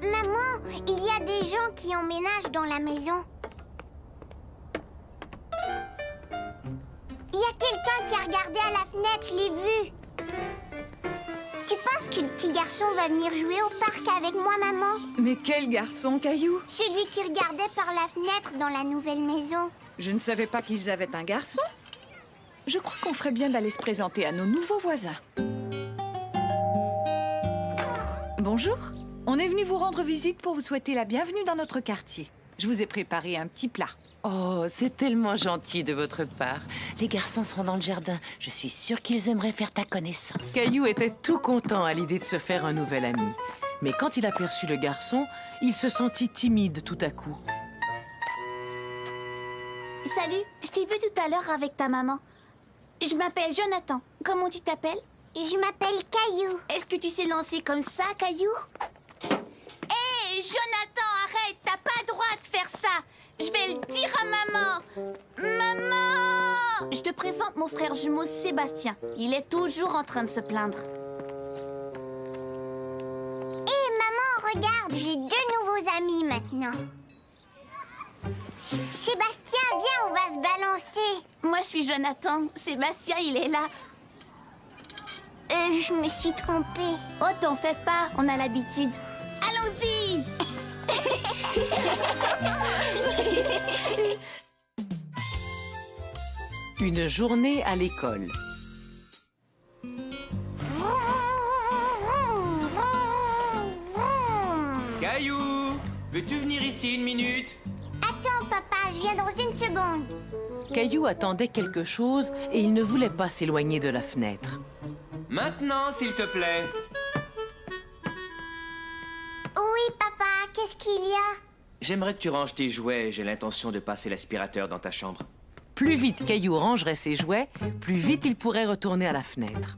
Maman, il y a des gens qui emménagent dans la maison. Il y a quelqu'un qui a regardé à la fenêtre, je l'ai vu. Tu penses que le petit garçon va venir jouer au parc avec moi, maman? Mais quel garçon, Caillou? Celui qui regardait par la fenêtre dans la nouvelle maison. Je ne savais pas qu'ils avaient un garçon. Je crois qu'on ferait bien d'aller se présenter à nos nouveaux voisins. Bonjour. On est venu vous rendre visite pour vous souhaiter la bienvenue dans notre quartier. Je vous ai préparé un petit plat. Oh, c'est tellement gentil de votre part. Les garçons seront dans le jardin. Je suis sûre qu'ils aimeraient faire ta connaissance. Caillou était tout content à l'idée de se faire un nouvel ami. Mais quand il aperçut le garçon, il se sentit timide tout à coup. Salut, je t'ai vu tout à l'heure avec ta maman. Je m'appelle Jonathan. Comment tu t'appelles? Je m'appelle Caillou. Est-ce que tu sais lancer comme ça, Caillou? Hé, Jonathan, arrête! T'as pas le droit de faire ça! Je vais le dire à maman! Maman! Je te présente mon frère jumeau Sébastien. Il est toujours en train de se plaindre. Hé, maman, regarde, j'ai 2 nouveaux amis maintenant. Sébastien, viens, on va se balancer. Moi, je suis Jonathan. Sébastien, il est là. Je me suis trompée. Oh, t'en fais pas, on a l'habitude. Allons-y! Une journée à l'école. Caillou, veux-tu venir ici une minute? Attends, papa, je viens dans une seconde. Caillou attendait quelque chose et il ne voulait pas s'éloigner de la fenêtre. Maintenant, s'il te plaît. Oui, papa, qu'est-ce qu'il y a? J'aimerais que tu ranges tes jouets. J'ai l'intention de passer l'aspirateur dans ta chambre. Plus vite Caillou rangerait ses jouets, plus vite il pourrait retourner à la fenêtre.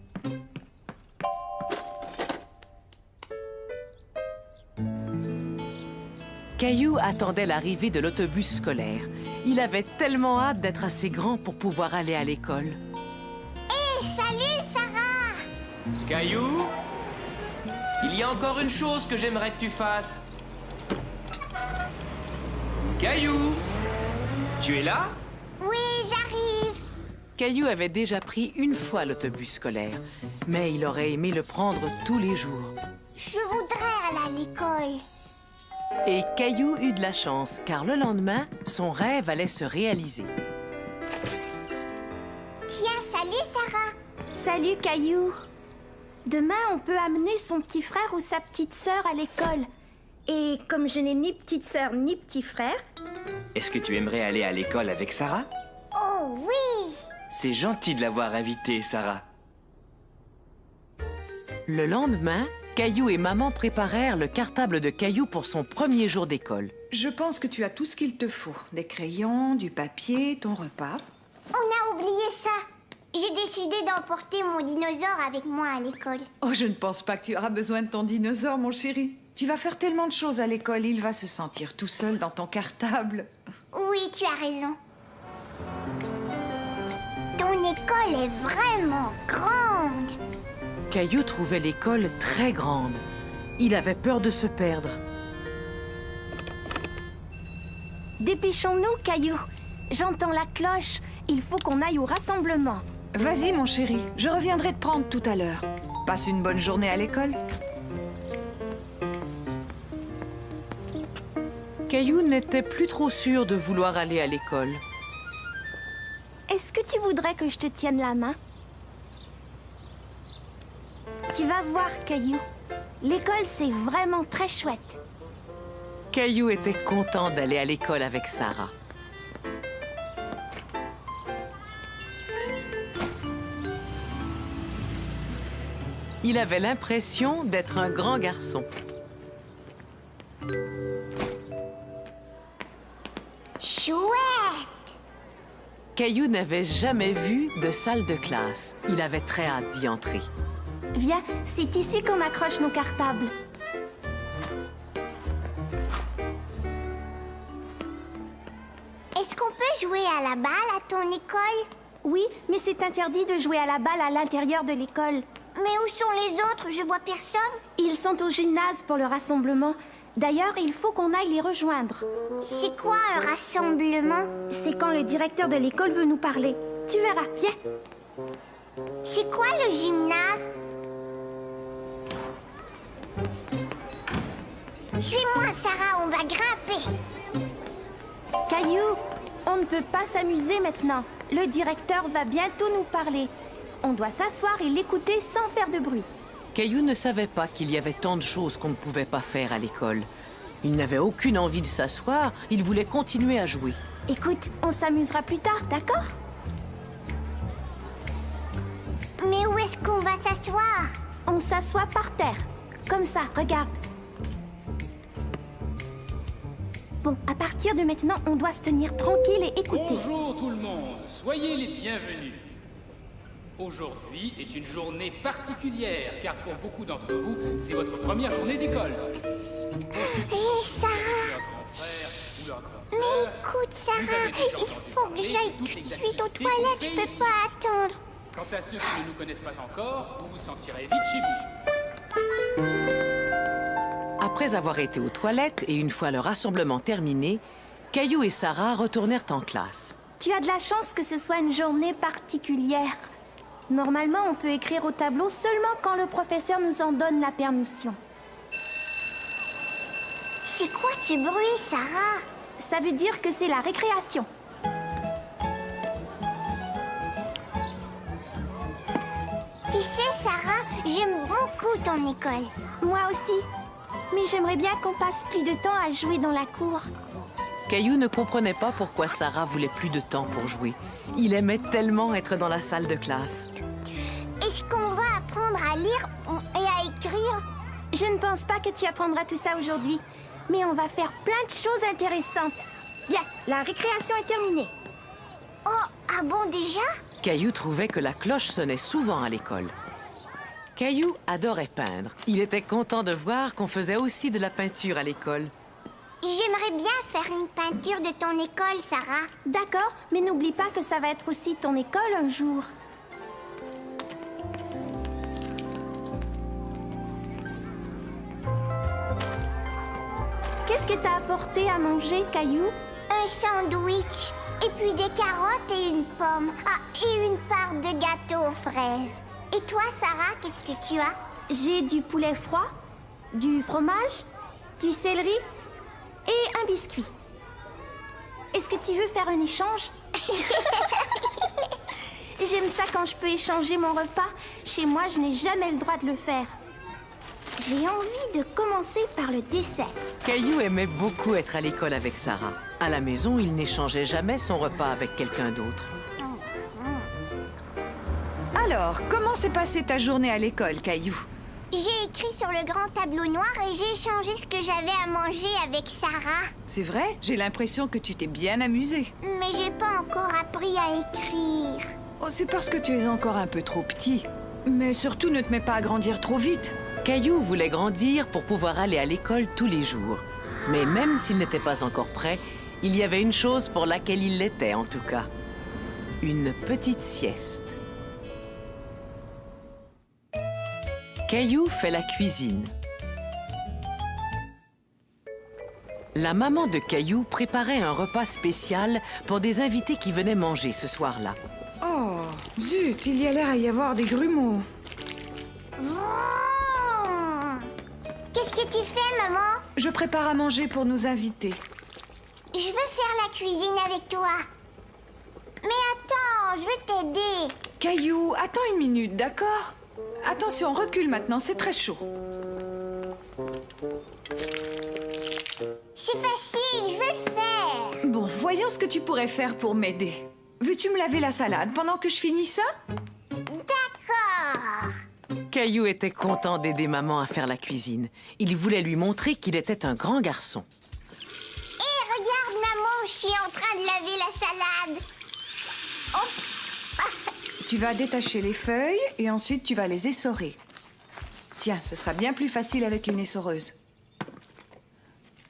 Caillou attendait l'arrivée de l'autobus scolaire. Il avait tellement hâte d'être assez grand pour pouvoir aller à l'école. Hé, salut, Sarah! Caillou, il y a encore une chose que j'aimerais que tu fasses. Caillou, tu es là? Oui, j'arrive. Caillou avait déjà pris une fois l'autobus scolaire, mais il aurait aimé le prendre tous les jours. Je voudrais aller à l'école. Et Caillou eut de la chance, car le lendemain, son rêve allait se réaliser. Tiens, salut, Sarah. Salut, Caillou. Demain, on peut amener son petit frère ou sa petite sœur à l'école. Et comme je n'ai ni petite sœur ni petit frère... Est-ce que tu aimerais aller à l'école avec Sarah? Oh oui! C'est gentil de l'avoir invitée, Sarah. Le lendemain, Caillou et maman préparèrent le cartable de Caillou pour son premier jour d'école. Je pense que tu as tout ce qu'il te faut. Des crayons, du papier, ton repas. On a oublié ça. J'ai décidé d'emporter mon dinosaure avec moi à l'école. Oh, je ne pense pas que tu auras besoin de ton dinosaure, mon chéri. Tu vas faire tellement de choses à l'école, il va se sentir tout seul dans ton cartable. Oui, tu as raison. Ton école est vraiment grande. Caillou trouvait l'école très grande. Il avait peur de se perdre. Dépêchons-nous, Caillou. J'entends la cloche. Il faut qu'on aille au rassemblement. Vas-y, mon chéri, je reviendrai te prendre tout à l'heure. Passe une bonne journée à l'école. Caillou n'était plus trop sûr de vouloir aller à l'école. Est-ce que tu voudrais que je te tienne la main? Tu vas voir, Caillou. L'école, c'est vraiment très chouette. Caillou était content d'aller à l'école avec Sarah. Il avait l'impression d'être un grand garçon. Chouette! Caillou n'avait jamais vu de salle de classe. Il avait très hâte d'y entrer. Viens, c'est ici qu'on accroche nos cartables. Est-ce qu'on peut jouer à la balle à ton école? Oui, mais c'est interdit de jouer à la balle à l'intérieur de l'école. Mais où sont les autres? Je vois personne. Ils sont au gymnase pour le rassemblement. D'ailleurs, il faut qu'on aille les rejoindre. C'est quoi un rassemblement? C'est quand le directeur de l'école veut nous parler. Tu verras, viens. C'est quoi le gymnase? Suis-moi, Sarah, on va grimper. Caillou, on ne peut pas s'amuser maintenant. Le directeur va bientôt nous parler. On doit s'asseoir et l'écouter sans faire de bruit. Caillou ne savait pas qu'il y avait tant de choses qu'on ne pouvait pas faire à l'école. Il n'avait aucune envie de s'asseoir, il voulait continuer à jouer. Écoute, on s'amusera plus tard, d'accord? Mais où est-ce qu'on va s'asseoir? On s'assoit par terre. Comme ça, regarde. Bon, à partir de maintenant, on doit se tenir tranquille et écouter. Bonjour tout le monde, soyez les bienvenus. Aujourd'hui est une journée particulière, car pour beaucoup d'entre vous, c'est votre première journée d'école. Hé, Sarah! Mais écoute, Sarah, il faut que j'aille tout de suite aux toilettes, je peux pas attendre. Quant à ceux qui ne nous connaissent pas encore, vous vous sentirez vite chez vous. Après avoir été aux toilettes et une fois le rassemblement terminé, Caillou et Sarah retournèrent en classe. Tu as de la chance que ce soit une journée particulière. Normalement, on peut écrire au tableau seulement quand le professeur nous en donne la permission. C'est quoi ce bruit, Sarah? Ça veut dire que c'est la récréation. Tu sais, Sarah, j'aime beaucoup ton école. Moi aussi. Mais j'aimerais bien qu'on passe plus de temps à jouer dans la cour. Caillou ne comprenait pas pourquoi Sarah voulait plus de temps pour jouer. Il aimait tellement être dans la salle de classe. Est-ce qu'on va apprendre à lire et à écrire? Je ne pense pas que tu apprendras tout ça aujourd'hui. Mais on va faire plein de choses intéressantes. Bien, la récréation est terminée. Oh, ah bon déjà? Caillou trouvait que la cloche sonnait souvent à l'école. Caillou adorait peindre. Il était content de voir qu'on faisait aussi de la peinture à l'école. J'aimerais bien faire une peinture de ton école, Sarah. D'accord, mais n'oublie pas que ça va être aussi ton école un jour. Qu'est-ce que t'as apporté à manger, Caillou? Un sandwich, et puis des carottes et une pomme. Ah, et une part de gâteau aux fraises. Et toi, Sarah, qu'est-ce que tu as? J'ai du poulet froid, du fromage, du céleri et un biscuit. Est-ce que tu veux faire un échange? J'aime ça quand je peux échanger mon repas. Chez moi, je n'ai jamais le droit de le faire. J'ai envie de commencer par le dessert. Caillou aimait beaucoup être à l'école avec Sarah. À la maison, il n'échangeait jamais son repas avec quelqu'un d'autre. Alors, comment s'est passée ta journée à l'école, Caillou? J'ai écrit sur le grand tableau noir et j'ai échangé ce que j'avais à manger avec Sarah. C'est vrai? J'ai l'impression que tu t'es bien amusée. Mais j'ai pas encore appris à écrire. Oh, c'est parce que tu es encore un peu trop petit. Mais surtout, ne te mets pas à grandir trop vite. Caillou voulait grandir pour pouvoir aller à l'école tous les jours. Mais même s'il n'était pas encore prêt, il y avait une chose pour laquelle il l'était en tout cas. Une petite sieste. Caillou fait la cuisine. La maman de Caillou préparait un repas spécial pour des invités qui venaient manger ce soir-là. Oh, zut, il y a l'air à y avoir des grumeaux. Qu'est-ce que tu fais, maman? Je prépare à manger pour nos invités. Je veux faire la cuisine avec toi. Mais attends, je veux t'aider. Caillou, attends une minute, d'accord? Attention, recule maintenant, c'est très chaud. C'est facile, je veux le faire. Bon, voyons ce que tu pourrais faire pour m'aider. Veux-tu me laver la salade pendant que je finis ça? D'accord. Caillou était content d'aider maman à faire la cuisine. Il voulait lui montrer qu'il était un grand garçon. Hé, regarde, maman, je suis en train de laver la salade. Tu vas détacher les feuilles et ensuite tu vas les essorer. Tiens, ce sera bien plus facile avec une essoreuse.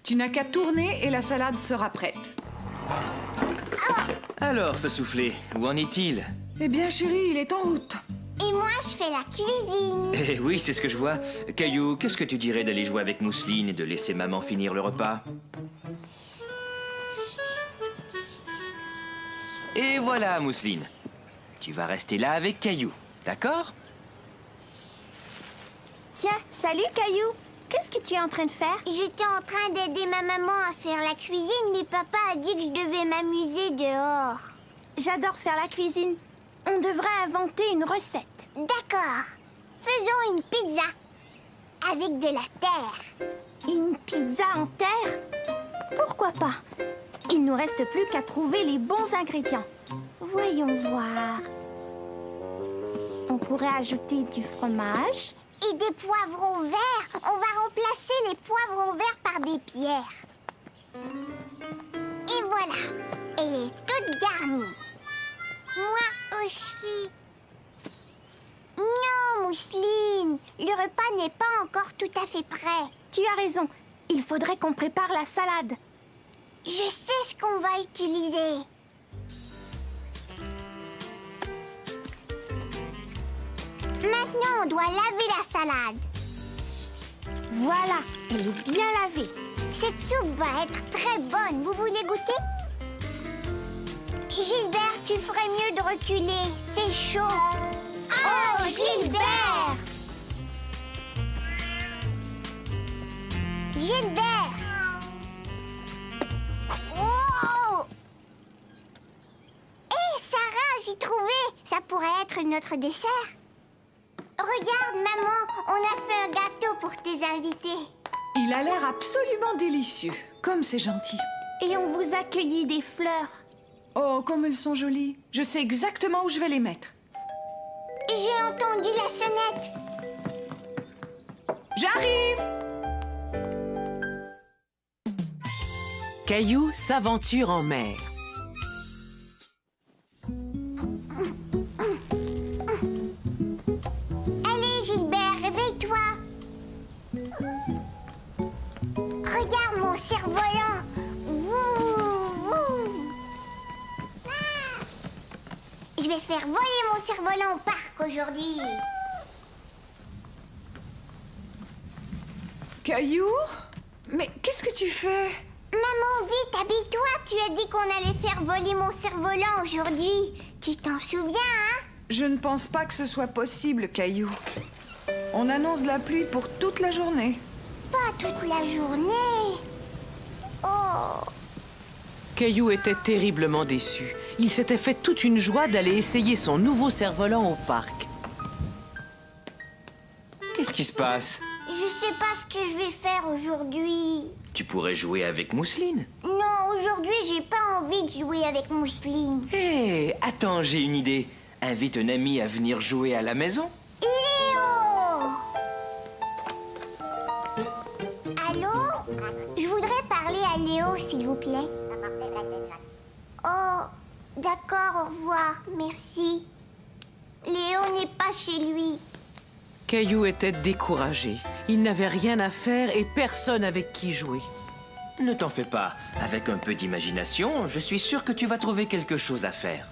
Tu n'as qu'à tourner et la salade sera prête. Alors, ce soufflé, où en est-il? Eh bien, chérie, il est en route. Et moi, je fais la cuisine. Eh oui, c'est ce que je vois. Caillou, qu'est-ce que tu dirais d'aller jouer avec Mousseline et de laisser maman finir le repas? Et voilà, Mousseline. Tu vas rester là avec Caillou, d'accord? Tiens, salut Caillou. Qu'est-ce que tu es en train de faire? J'étais en train d'aider ma maman à faire la cuisine, mais papa a dit que je devais m'amuser dehors. J'adore faire la cuisine. On devrait inventer une recette. D'accord. Faisons une pizza. Avec de la terre. Une pizza en terre? Pourquoi pas? Il nous reste plus qu'à trouver les bons ingrédients. Voyons voir. On pourrait ajouter du fromage. Et des poivrons verts. On va remplacer les poivrons verts par des pierres. Et voilà. Elle est toute garnie. Moi aussi. Mousseline. Le repas n'est pas encore tout à fait prêt. Tu as raison. Il faudrait qu'on prépare la salade. Je sais ce qu'on va utiliser. Maintenant, on doit laver la salade. Voilà, elle est bien lavée. Cette soupe va être très bonne. Vous voulez goûter? Gilbert, tu ferais mieux de reculer. C'est chaud. Oh, Gilbert! Gilbert! Oh! Hé, Sarah, j'ai trouvé. Ça pourrait être notre dessert. Regarde, maman, on a fait un gâteau pour tes invités. Il a l'air absolument délicieux. Comme c'est gentil. Et on vous a cueilli des fleurs. Oh, comme elles sont jolies. Je sais exactement où je vais les mettre. J'ai entendu la sonnette. J'arrive! Caillou s'aventure en mer. Allez, Gilbert, réveille-toi. Regarde mon cerf-volant. Wouh, wouh. Ah. Je vais faire voler mon cerf-volant au parc aujourd'hui. Caillou? Mais qu'est-ce que tu fais? Maman, vite, habille-toi. Tu as dit qu'on allait faire voler mon cerf-volant aujourd'hui. Tu t'en souviens, hein? Je ne pense pas que ce soit possible, Caillou. On annonce de la pluie pour toute la journée. Pas toute la journée. Oh. Caillou était terriblement déçu. Il s'était fait toute une joie d'aller essayer son nouveau cerf-volant au parc. Qu'est-ce qui se passe? Je sais pas ce que je vais faire aujourd'hui. Tu pourrais jouer avec Mousseline. Non, aujourd'hui, j'ai pas envie de jouer avec Mousseline. Hé, attends, j'ai une idée. Invite un ami à venir jouer à la maison. Léo! Allô? Je voudrais parler à Léo, s'il vous plaît. Oh, d'accord, au revoir, merci. Léo n'est pas chez lui. Caillou était découragé. Il n'avait rien à faire et personne avec qui jouer. Ne t'en fais pas. Avec un peu d'imagination, je suis sûr que tu vas trouver quelque chose à faire.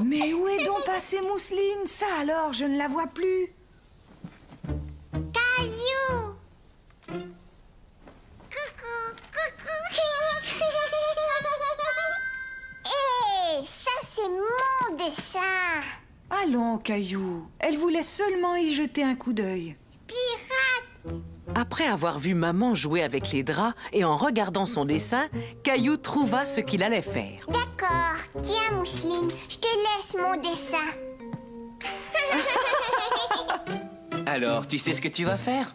Mais où est donc passée Mousseline? Ça alors, je ne la vois plus. Caillou! Coucou, coucou! Hé, ça c'est mon dessin! Allons, Caillou. Elle voulait seulement y jeter un coup d'œil. Pirate! Après avoir vu maman jouer avec les draps et en regardant son dessin, Caillou trouva ce qu'il allait faire. D'accord. Tiens, Mousseline, je te laisse mon dessin. Alors, tu sais ce que tu vas faire?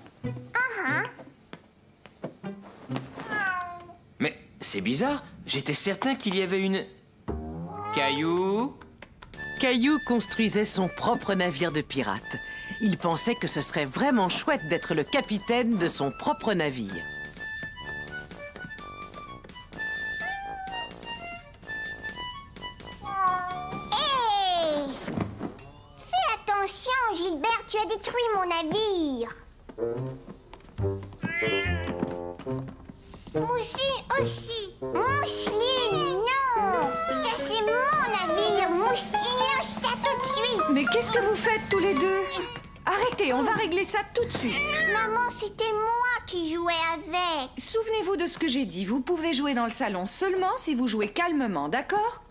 Mais c'est bizarre. J'étais certain qu'il y avait une... Caillou? Caillou construisait son propre navire de pirate. Il pensait que ce serait vraiment chouette d'être le capitaine de son propre navire. Hé! Fais attention, Gilbert, tu as détruit mon navire. Mousseline aussi. Mousseline, non! Ça, c'est mon navire. Mousseline, lâche ça tout de suite. Mais qu'est-ce que vous faites tous les deux? Arrêtez, on va régler ça tout de suite. Maman, c'était moi qui jouais avec. Souvenez-vous de ce que j'ai dit. Vous pouvez jouer dans le salon seulement si vous jouez calmement, d'accord?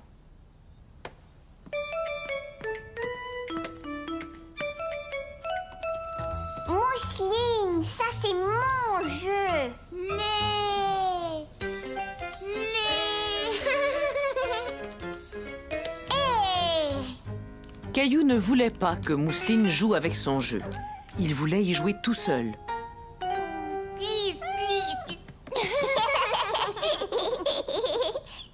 Mousseline, ça c'est mon jeu. Hey! Caillou ne voulait pas que Mousseline joue avec son jeu. Il voulait y jouer tout seul.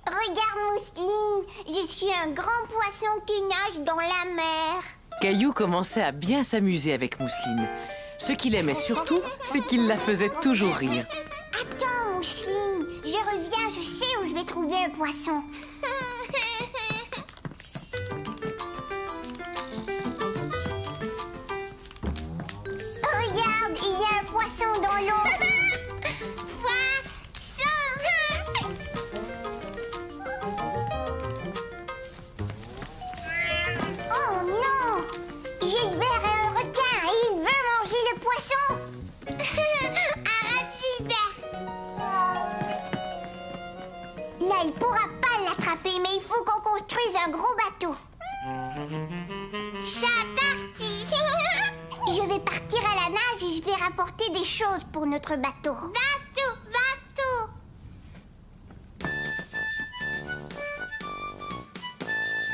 Regarde, Mousseline, je suis un grand poisson qui nage dans la mer. Caillou commençait à bien s'amuser avec Mousseline. Ce qu'il aimait surtout, c'est qu'il la faisait toujours rire. Attends, Mousseline, je reviens, je sais où je vais trouver un poisson. Regarde, il y a un poisson dans l'eau. Poisson! Oh non! Gilbert est un requin et il veut manger le poisson. Arrête, Gilbert! Là, il pourra pas l'attraper, mais il faut qu'on construise un gros bateau. Chat parti! Je vais partir à la nage et je vais rapporter des choses pour notre bateau. Bateau, bateau!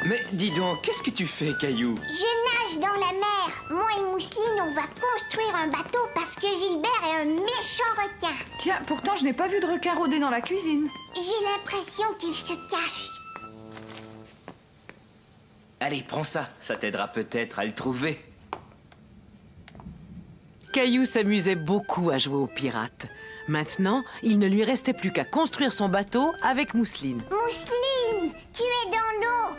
Mais dis donc, qu'est-ce que tu fais, Caillou? Je nage dans la mer. Moi et Mousseline, on va construire un bateau parce que Gilbert est un méchant requin. Tiens, pourtant, je n'ai pas vu de requin rôder dans la cuisine. J'ai l'impression qu'il se cache. Allez, prends ça, ça t'aidera peut-être à le trouver. Caillou s'amusait beaucoup à jouer aux pirates. Maintenant, il ne lui restait plus qu'à construire son bateau avec Mousseline. Mousseline, tu es dans l'eau.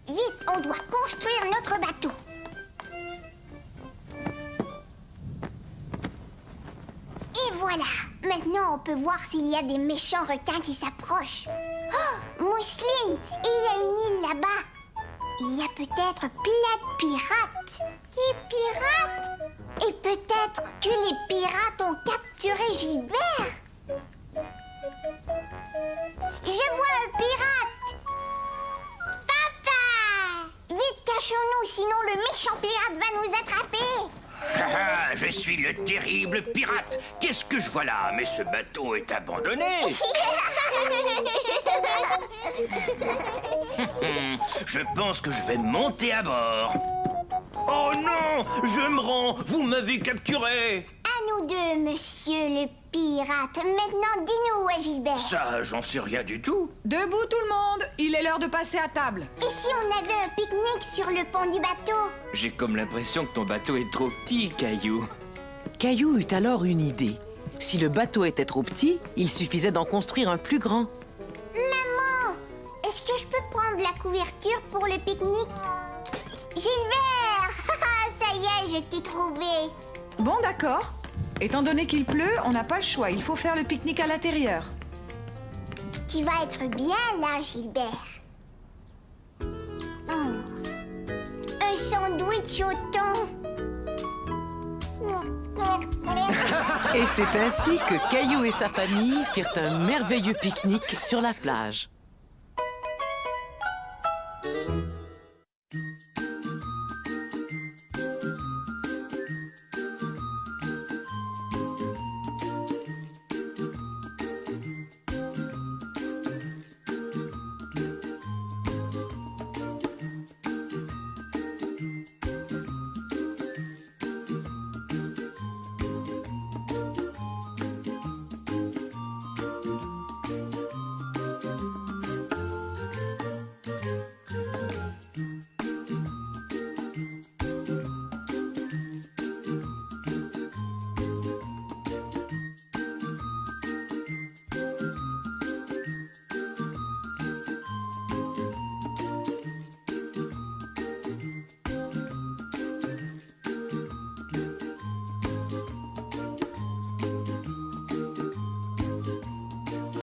Vite, on doit construire notre bateau. Et voilà. Maintenant, on peut voir s'il y a des méchants requins qui s'approchent. Oh, Mousseline, il y a une île là-bas. Il y a peut-être plein de pirates. Des pirates? Et peut-être que les pirates ont capturé Gilbert. Je vois un pirate. Papa! Vite, cachons-nous, sinon le méchant pirate va nous attraper. Ah, je suis le terrible pirate. Qu'est-ce que je vois là? Mais ce bateau est abandonné. Je pense que je vais monter à bord. Oh non! Je me rends! Vous m'avez capturé! À nous deux, monsieur le pirate. Maintenant, dis-nous où est Gilbert. Ça, j'en sais rien du tout. Debout tout le monde, il est l'heure de passer à table. Et si on avait un pique-nique sur le pont du bateau? J'ai comme l'impression que ton bateau est trop petit, Caillou. Caillou eut alors une idée. Si le bateau était trop petit, il suffisait d'en construire un plus grand. Maman, est-ce que je peux prendre la couverture pour le pique-nique? Gilbert! Ça y est, je t'ai trouvé. Bon, d'accord. Étant donné qu'il pleut, on n'a pas le choix. Il faut faire le pique-nique à l'intérieur. Tu vas être bien là, Gilbert. Un sandwich au thon. Et c'est ainsi que Caillou et sa famille firent un merveilleux pique-nique sur la plage.